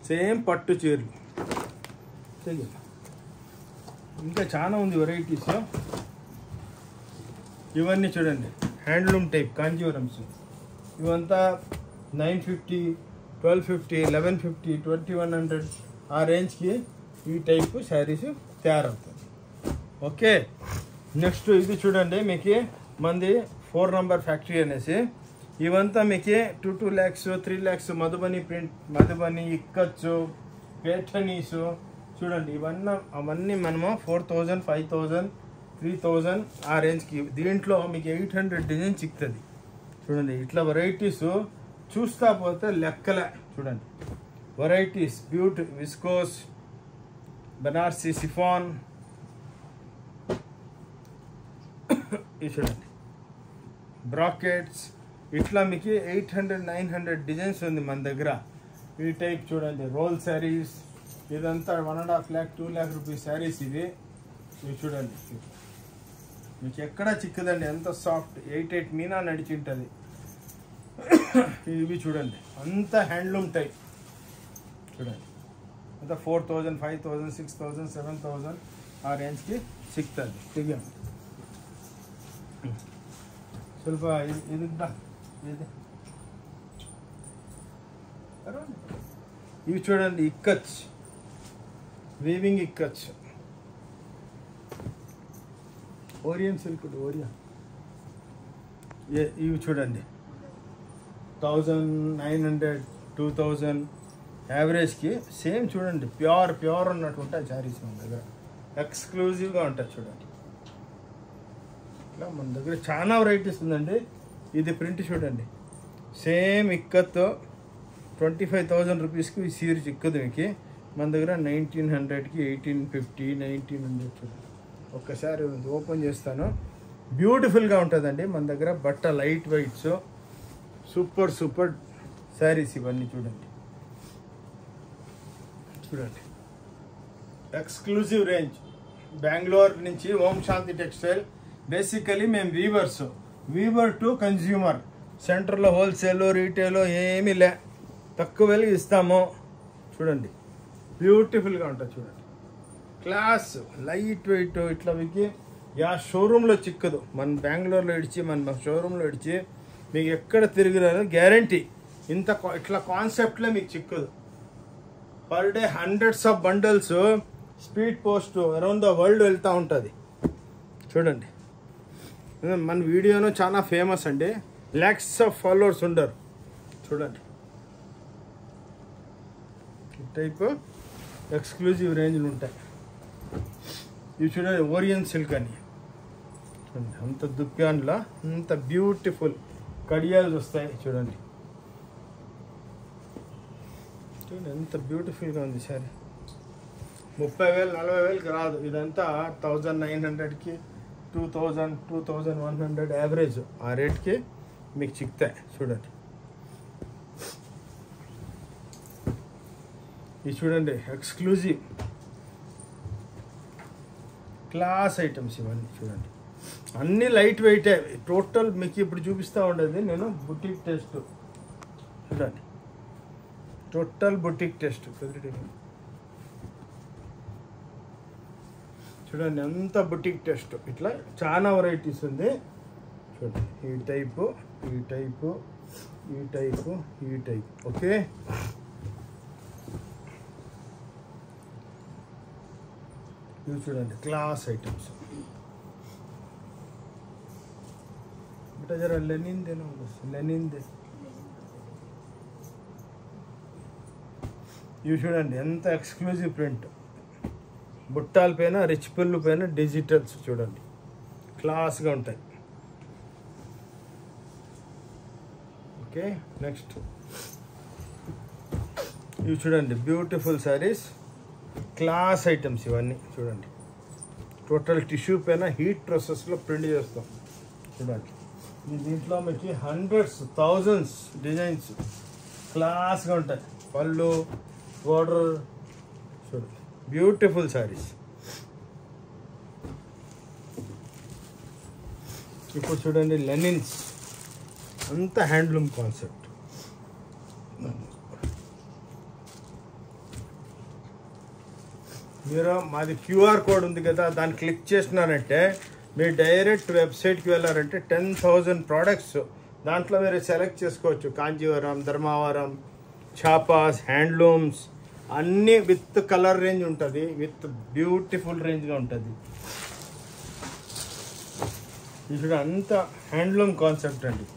సేమ్ పట్టు చీరలు. ఇంకా చాలా ఉంది వెరైటీస్. ఇవన్నీ చూడండి హ్యాండ్లూమ్ టైప్ కాంజీవరమ్స్. ఇవంతా 950, 1250, 1150, 2100 ఆ రేంజ్కి ఈ టైపు శారీస్ తయారవుతుంది. ఓకే, నెక్స్ట్ ఇది చూడండి, మీకు మంది 4 number ఫ్యాక్టరీ అనేసి. ఇవంతా మీకు 2 lakhs, 3 lakhs Madhubani print, Madhubani ఇక్కచ్చు, పేఠనీసు చూడండి. అవన్నీ మనము 4,000, 5,000, 3,000 ఆ రేంజ్కి. దీంట్లో మీకు 800 డిజైన్ చిక్కుతుంది. చూడండి ఇట్లా వెరైటీస్ చూస్తా పోతే లెక్కలే. చూడండి varieties beauty, viscose, Banarasi chiffon. ఇది చూడండి బ్రాకెట్స్. ఇట్లా మీకు 800, 900 డిజైన్స్ ఉంది మన దగ్గర. ఈ టైప్ చూడండి రోల్ శారీస్. ఇదంతా 1.5 lakh, 2 lakh రూపీస్ శారీస్ ఇవి చూడండి. మీకు ఎక్కడా చిక్కదండి, ఎంత సాఫ్ట్. 8 మీనా నడిచింటుంది. ఇవి చూడండి అంత హ్యాండ్లూమ్ టైప్. చూడండి అంతా 4,000, 5,000, 6,000, 7,000 ఆ రేంజ్కి సిక్తుంది. దిగాం ಸ್ವಲ್ಪ ఇది ఇవి చూడండి ఇక్కచ్, వీవింగ్ ఇక్కచ్, ఓరియన్ సిల్క్, ఓరియన్. ఇవి చూడండి 1,900, 2,000 యావరేజ్కి సేమ్ చూడండి, ప్యూర్ ఉన్నట్టు ఉంటాయి శారీస్ మన దగ్గర, ఎక్స్క్లూజివ్గా ఉంటాయి చూడండి. ఇట్లా మన దగ్గర చాలా వెరైటీస్ ఉందండి. ఇది ప్రింట్ చూడండి, సేమ్ ఇక్కత్తో 25,000 రూపీస్కి ఈ సీరీస్ ఇక్కదు మీకు మన దగ్గర 1900కి 1850 1900 చూడండి. ఒక్కసారి ఓపెన్ చేస్తాను, బ్యూటిఫుల్గా ఉంటుందండి మన దగ్గర. బట్ట లైట్ వెయిట్స్, సూపర్ శారీస్ ఇవన్నీ చూడండి. ఎక్స్క్లూజివ్ రేంజ్ బెంగళూరు నుంచి ఓం శాంతి టెక్స్టైల్. బేసికలీ మేము వీవర్ టు కన్జ్యూమర్, సెంటర్లో హోల్సేల్ రీటైల్ ఏమీ లే, తక్కువ వెలిగి ఇస్తాము. చూడండి బ్యూటిఫుల్గా ఉంటుంది చూడండి, క్లాస్ లైట్ వెయిట్. ఇట్లా మీకు షోరూంలో చిక్కదు, మన బెంగళూరులో ఇడిచి మన షోరూంలో ఇడిచి మీకు ఎక్కడ తిరిగిరాదు గ్యారంటీ. ఇట్లా కాన్సెప్ట్లో మీకు చిక్కదు. Per day hundreds of bundles speed post around the world వెళ్తూ ఉంటుంది చూడండి. మన వీడియోను చాలా ఫేమస్ అండి, ల్యాక్స్ ఆఫ్ ఫాలోవర్స్ ఉండరు చూడండి. ఈ టైప్ ఎక్స్క్లూజివ్ రేంజ్లు ఉంటాయి. ఇవి చూడండి ఓరియన్ సిల్క్ అని చూడండి, అంత దుప్యాన్లా అంత బ్యూటిఫుల్ కడియాలు వస్తాయి చూడండి. చూడండి ఎంత బ్యూటిఫుల్గా ఉంది సారీ. 30,000 40,000కి రాదు, ఇదంతా 1900కి 2000 2100 యావరేజ్ ఆ రేట్కి మీకు చిక్తాయి చూడండి. ఇది చూడండి ఎక్స్క్లూజివ్ క్లాస్ ఐటమ్స్ ఇవన్నీ చూడండి, అన్నీ లైట్ వెయిటే. టోటల్ మీకు ఇప్పుడు చూపిస్తూ ఉండేది నేను బుటిక్ టెస్ట్ చూడండి, టోటల్ బుటిక్ టెస్ట్ చూడండి, అంత బుటిక్ టెస్ట్. ఇట్లా చాలా వెరైటీస్ ఉంది చూడండి. ఈ టైపు ఓకే. ఇవి చూడండి క్లాస్ ఐటమ్స్. बेटा जरा लेनिन देना, लेनिन दे. ఇవి చూడండి ఎంత ఎక్స్క్లూజివ్ ప్రింట్, బుట్టాల పైన రిచ్ పిల్లు పైన డిజిటల్స్ చూడండి, క్లాస్గా ఉంటాయి. ఓకే నెక్స్ట్ ఇవి చూడండి బ్యూటిఫుల్ శారీస్, క్లాస్ ఐటమ్స్ ఇవన్నీ చూడండి. టోటల్ టిష్యూ పైన హీట్ ప్రాసెస్లో ప్రింట్ చేస్తాం చూడండి. దీంట్లో మీకు హండ్రెడ్స్ థౌజండ్స్ డిజైన్స్ క్లాస్గా ఉంటాయి. పళ్ళు బోర్డర్ చూడండి, బ్యూటిఫుల్ శారీస్. ఇప్పుడు చూడండి లెనిన్స్, అంత హ్యాండ్లూమ్ కాన్సెప్ట్. మీరు మాది క్యూఆర్ కోడ్ ఉంది కదా, దాన్ని క్లిక్ చేసినారంటే మీరు డైరెక్ట్ వెబ్సైట్కి వెళ్ళారంటే 10,000 ప్రోడక్ట్స్ దాంట్లో మీరు సెలెక్ట్ చేసుకోవచ్చు. కాంజీవరం, ధర్మవరం, ఛాపాస్, హ్యాండ్లూమ్స్ అన్నీ విత్ కలర్ రేంజ్ ఉంటుంది, విత్ బ్యూటిఫుల్ రేంజ్గా ఉంటుంది. ఇప్పుడు అంతా హ్యాండ్లూమ్ కాన్సెప్ట్ అండి,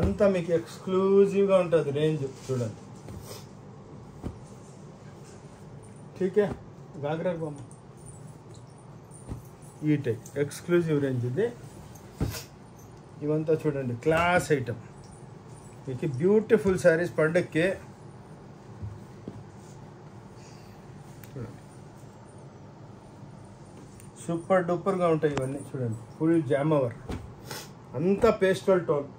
అంతా మీకు ఎక్స్క్లూజివ్గా ఉంటుంది రేంజ్ చూడండి. ఠీకే గాగ్రా బొమ్మ ఈ టైప్ ఎక్స్క్లూజివ్ రేంజ్ ఇది. ఇవంతా చూడండి క్లాస్ ఐటమ్, మీకు బ్యూటిఫుల్ శారీస్ పండక్కి చూడండి, సూపర్ డూపర్గా ఉంటాయి ఇవన్నీ చూడండి. ఫుల్ జామవర్, అంతా పేస్టల్ టోన్.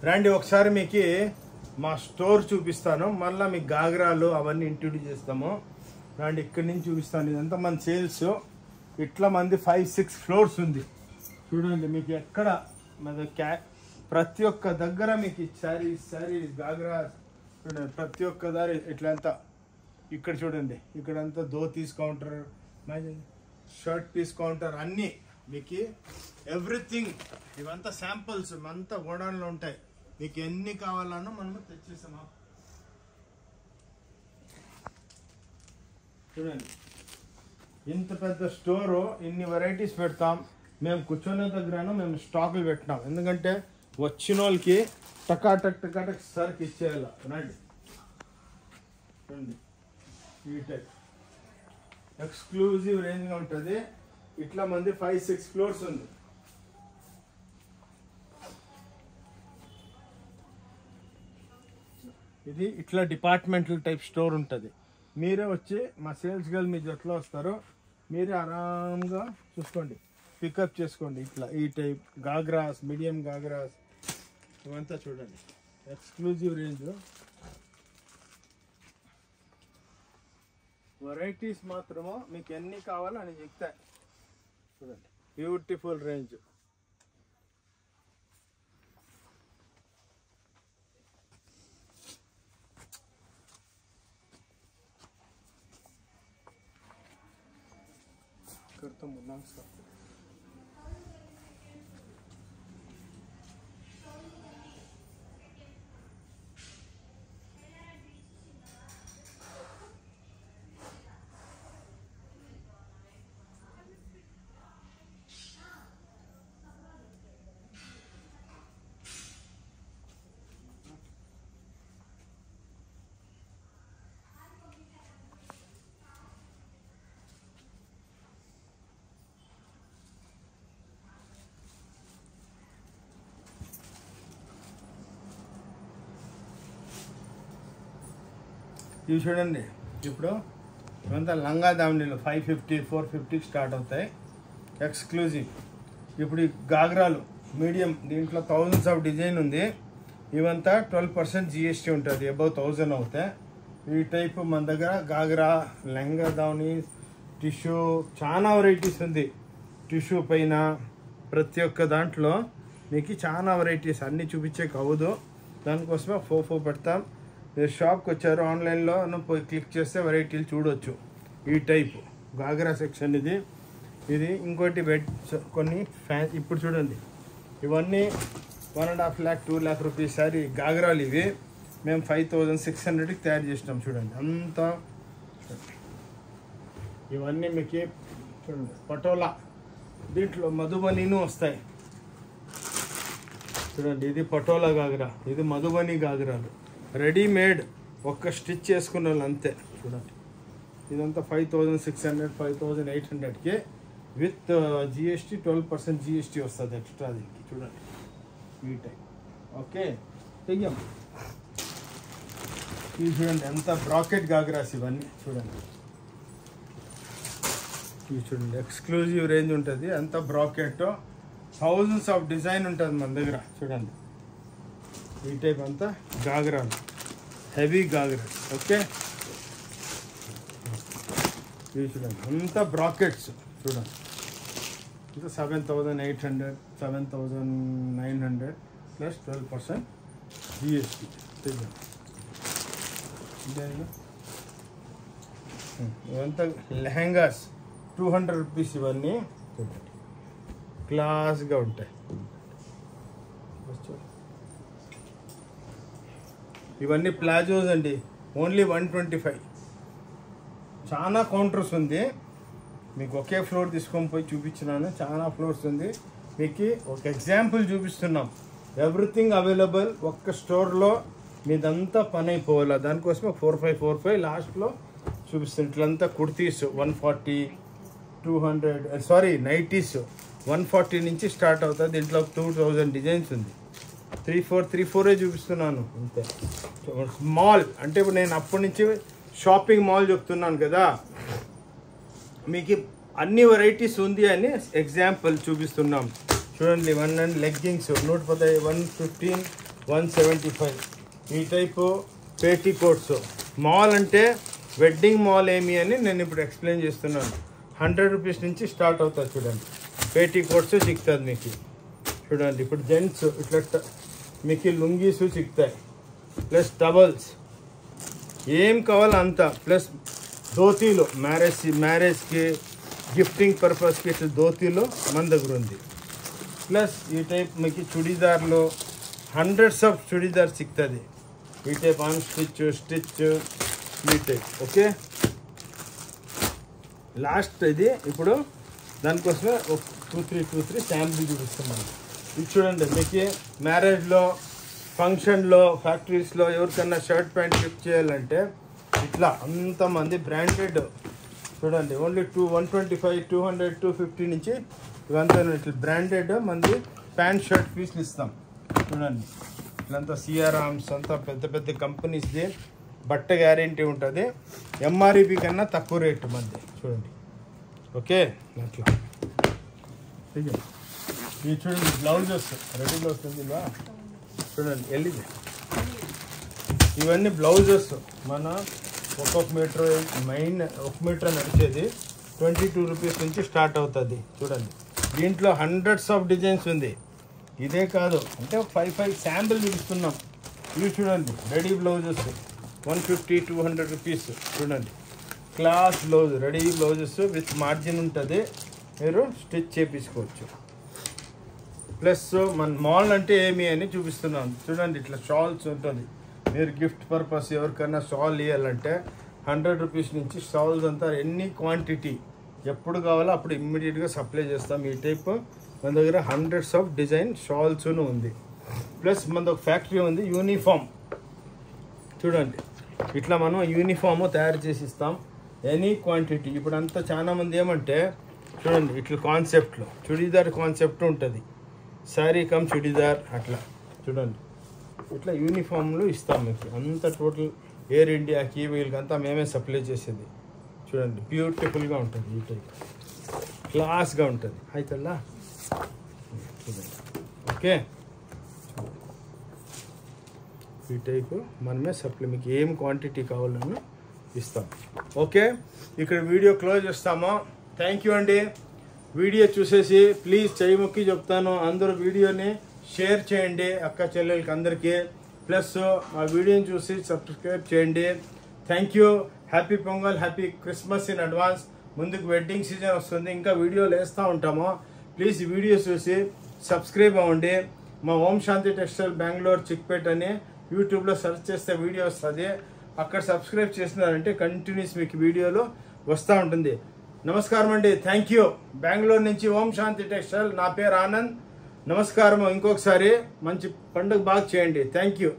రండి ఒకసారి మీకు మా స్టోర్ చూపిస్తాను, మళ్ళీ మీకు గాగ్రాలు అవన్నీ ఇంట్రడ్యూస్ చేస్తాము. రండి ఇక్కడి నుంచి చూపిస్తాను. ఇదంతా మన సేల్స్, ఇట్లా మంది 5-6 ఫ్లోర్స్ ఉంది చూడండి. మీకు ఎక్కడ మన ప్రతి ఒక్క దగ్గర మీకు శారీస్ గాగ్రా చూడండి, ప్రతి ఒక్క దారి ఇట్లంతా. ఇక్కడ చూడండి, ఇక్కడంతా dhotis counter, shirt piece counter అన్నీ మీకు ఎవ్రీథింగ్. ఇవంతా శాంపుల్స్ అంతా గోడౌన్లో ఉంటాయి, మీకు ఎన్ని కావాలన్నా మనము తెచ్చేసాము. చూడండి ఇంత పెద్ద స్టోరు, ఇన్ని వెరైటీస్ పెడతాం. మేము కూర్చునే దగ్గర మేము స్టాకులు పెట్టినాం, ఎందుకంటే వచ్చిన వాళ్ళకి టకాటక్ టకాటక్ సర్కి ఇచ్చేయాలి. రండి రండి, ఈ టైప్ ఎక్స్క్లూజివ్ రేంజ్గా ఉంటుంది. ఇట్లా మంది 5-6 ఫ్లోర్స్ ఉంది. ఇది ఇట్లా డిపార్ట్మెంటల్ టైప్ స్టోర్ ఉంటుంది. మీరే వచ్చి మా సేల్స్ గర్ల్ మీ జట్లో వస్తారో మీరే ఆరాంగా చూసుకోండి, పికప్ చేసుకోండి. ఇట్లా ఈ టైప్ గాగ్రాస్, మీడియం గాగ్రాస్ ఇవంతా చూడండి, ఎక్స్క్లూజివ్ రేంజ్. వెరైటీస్ మాత్రమో మీకు ఎన్ని కావాలో అని చెప్తాయి. చూడండి, బ్యూటిఫుల్ రేంజ్. करता हूँ ना इसका। ఇవి చూడండి, ఇప్పుడు ఇవంతా లంగా దావణీలు 550-450 స్టార్ట్ అవుతాయి, ఎక్స్క్లూజివ్. ఇప్పుడు ఈ గాగ్రాలు మీడియం, దీంట్లో థౌజండ్స్ ఆఫ్ డిజైన్ ఉంది. ఇవంతా 12% GST ఉంటుంది, అబౌవ్ 1000 అవుతాయి. ఈ టైపు మన దగ్గర గాగ్రా, లంగా దావణి, టిష్యూ చాలా వెరైటీస్ ఉంది. టిష్యూ పైన ప్రతి ఒక్క దాంట్లో మీకు చాలా వెరైటీస్, అన్నీ చూపించే అవ్వదు, దానికోసమే 4 పెడతాం. మీరు షాప్కి వచ్చారు, ఆన్లైన్లో పోయి క్లిక్ చేస్తే వెరైటీలు చూడవచ్చు. ఈ టైపు గాగ్రా సెక్షన్ ఇది. ఇది ఇంకోటి బెడ్ కొన్ని ఫ్యాన్. ఇప్పుడు చూడండి, ఇవన్నీ 1.5 lakh 2 lakh రూపీస్ సారీ గాగ్రాలు. ఇవి మేము 5600కి తయారు చేసినాం. చూడండి అంతా, ఇవన్నీ మీకు చూడండి పటోలా, దీంట్లో మధుబనీను వస్తాయి. చూడండి, ఇది పటోలా గాగ్రా, ఇది మధుబని గాగ్రాలు, రెడీమేడ్, ఒక్క స్టిచ్ చేసుకున్న వాళ్ళు అంతే. చూడండి, ఇదంతా 5600 5800కి విత్ GST 12% GST వస్తుంది ఎక్స్ట్రా దీనికి. చూడండి ఈ టైప్. ఓకే, తెయ్యం. ఇది చూడండి ఎంత బ్రాకెట్ గాగ్రాస్ ఇవన్నీ. చూడండి ఇది చూడండి, ఎక్స్క్లూజివ్ రేంజ్ ఉంటుంది, అంత బ్రాకెట్, థౌజండ్స్ ఆఫ్ డిజైన్ ఉంటుంది మన దగ్గర. చూడండి ఈ టైప్ అంతా గాగ్రాలు, హెవీ గాగ్రా. ఓకే, ఇవి చూడండి అంతా బ్రాకెట్స్. చూడండి ఇంకా 7800 7900 ప్లస్ 12% GST. ఇవంతా లెహంగాస్ 200 రూపీస్. ఇవన్నీ చూడండి క్లాస్గా ఉంటాయి. ఇవన్నీ ప్లాజోస్ అండి, ఓన్లీ 125. చాలా కౌంటర్స్ ఉంది, మీకు ఒకే ఫ్లోర్ తీసుకొని పోయి చూపించినాను. చాలా ఫ్లోర్స్ ఉంది, మీకు ఒక ఎగ్జాంపుల్ చూపిస్తున్నాం. ఎవ్రీథింగ్ అవైలబుల్ ఒక్క స్టోర్లో, మీదంతా పని అయిపోవాలి. దానికోసమే 4545 లాస్ట్లో చూపిస్తాను. ఇట్లంతా కుర్తీస్ 140 200 సారీ నైటీస్ 140 నుంచి స్టార్ట్ అవుతుంది. దీంట్లో 2000 డిజైన్స్ ఉంది. 3-4 చూపిస్తున్నాను అంతే. మాల్ అంటే ఇప్పుడు నేను అప్పటి నుంచి షాపింగ్ మాల్ చెప్తున్నాను కదా, మీకు అన్ని వెరైటీస్ ఉంది అని ఎగ్జాంపుల్ చూపిస్తున్నాం. చూడండి, 1 లెగ్గింగ్స్ 110 115 175. ఈ టైపు పేటీ కోట్స్. మాల్ అంటే వెడ్డింగ్ మాల్ ఏమి అని నేను ఇప్పుడు ఎక్స్ప్లెయిన్ చేస్తున్నాను. 100 రూపీస్ నుంచి స్టార్ట్ అవుతుంది. చూడండి పేటీ కోట్స్ చిక్కుతుంది మీకు. చూడండి ఇప్పుడు జెంట్స్ ఇట్లా మీకు లుంగీస్ చిక్కుతాయి, ప్లస్ టవల్స్, ఏం కావాలో అంతా, ప్లస్ ధోతీలు మ్యారేజ్కి గిఫ్టింగ్ పర్పస్కి ఇట్లా ధోతీలు మన దగ్గర ఉంది. ప్లస్ ఈ టైప్ మీకు చుడీదార్లో హండ్రెడ్స్ ఆఫ్ చుడీదార్ సిక్కుతుంది. ఈ టైప్ ఆన్ స్టిచ్ ఈ టైప్. ఓకే, లాస్ట్ ఇది ఇప్పుడు దానికోసమే 2323 శాంపుల్ చూపిస్తున్నాను. ఇది చూడండి, మీకు మ్యారేజ్లో, ఫంక్షన్లో, ఫ్యాక్టరీస్లో ఎవరికన్నా షర్ట్ ప్యాంట్ గిఫ్ట్ చేయాలంటే ఇట్లా అంతమంది బ్రాండెడ్ చూడండి. ఓన్లీ 125, 200, 250 నుంచి ఇవంతా ఇట్లా బ్రాండెడ్ మంది ప్యాంట్ షర్ట్ పీస్లు ఇస్తాం. చూడండి ఇట్లంతా సిఆర్ఆమ్స్ అంతా పెద్ద పెద్ద కంపెనీస్ది బట్ట గ్యారెంటీ ఉంటుంది. ఎంఆర్ఈపి కన్నా తక్కువ రేటు మంది. చూడండి ఓకే. అట్లా ఇది చూడండి, బ్లౌజెస్ రెడీలో వస్తుంది ఇలా చూడండి. వెళ్ళింది ఇవన్నీ బ్లౌజెస్ మన ఒక్కొక్క మీటర్ మెయిన్ 1 మీటర్ నడిచేది 22 రూపీస్ నుంచి స్టార్ట్ అవుతుంది. చూడండి దీంట్లో హండ్రెడ్స్ ఆఫ్ డిజైన్స్ ఉంది. ఇదే కాదు అంటే 5 శాంపుల్ చూపిస్తున్నాం. ఇవి చూడండి రెడీ బ్లౌజెస్ 150, 200 రూపీస్. చూడండి class blouse, ready blouses with margin ఉంటుంది, మీరు స్టిచ్ చేయించుకోవచ్చు. ప్లస్ మన మాల్ అంటే ఏమి అని చూపిస్తున్నాను. చూడండి ఇట్లా షాల్స్ ఉంటుంది. మీరు గిఫ్ట్ పర్పస్ ఎవరికైనా షాల్ ఇవ్వాలంటే 100 రూపీస్ నుంచి షాల్స్ అంతా ఎన్ని క్వాంటిటీ ఎప్పుడు కావాలో అప్పుడు ఇమ్మీడియట్గా సప్లై చేస్తాం. ఈ టైప్ మన దగ్గర హండ్రెడ్స్ ఆఫ్ డిజైన్ షాల్స్ను ఉంది. ప్లస్ మన ఒక ఫ్యాక్టరీ ఉంది యూనిఫామ్. చూడండి ఇట్లా మనం యూనిఫామ్ తయారు చేసి ఇస్తాం ఎనీ క్వాంటిటీ. ఇప్పుడు అంతా చాలామంది ఏమంటే చూడండి ఇట్లా కాన్సెప్ట్లో చుడీదార్ కాన్సెప్ట్ ఉంటుంది, శారీ కమ్ చుడీదార్ అట్లా. చూడండి ఇట్లా యూనిఫామ్లు ఇస్తాం మీకు. అంత టోటల్ ఎయిర్ ఇండియాకి వీళ్ళకి అంతా మేమే సప్లై చేసేది. చూడండి బ్యూటిఫుల్గా ఉంటుంది, ఈ టైప్ క్లాస్గా ఉంటుంది. అయితల్లా చూడండి ఓకే. ఈ టైపు మనమే సప్లై మీకు ఏం క్వాంటిటీ కావాలన్నా ఇస్తాం. ఓకే ఇక్కడ వీడియో క్లోజ్ చేస్తాము. థ్యాంక్ యూ అండి. వీడియో చూసేసి ప్లీజ్ చెయ్యి మొక్కి చెప్తాను, అందరూ వీడియోని షేర్ చేయండి అక్క చెల్లెలకి అందరికీ. ప్లస్ ఆ వీడియోని చూసి సబ్స్క్రైబ్ చేయండి. Thank you. Happy pongal, happy Christmas in advance. ముందుకు వెడ్డింగ్ సీజన్ వస్తుంది, ఇంకా వీడియోలు వేస్తూ ఉంటాము. ప్లీజ్ వీడియో చూసి సబ్స్క్రైబ్ అవ్వండి. మా ఓం శాంతి టెక్స్టైల్ బెంగళూరు చిక్పేట్ అని యూట్యూబ్లో సెర్చ్ చేస్తే వీడియో వస్తుంది. అక్కడ సబ్స్క్రైబ్ చేసినారంటే కంటిన్యూస్ మీకు వీడియోలో వస్తూ ఉంటుంది. నమస్కారం అండి. Thank you. బెంగళూరు నుంచి ఓం శాంతి టెక్స్టైల్. నా పేరు ఆనంద్. నమస్కారం. ఇంకొకసారి మంచి పండుగ బాగా చేయండి. Thank you.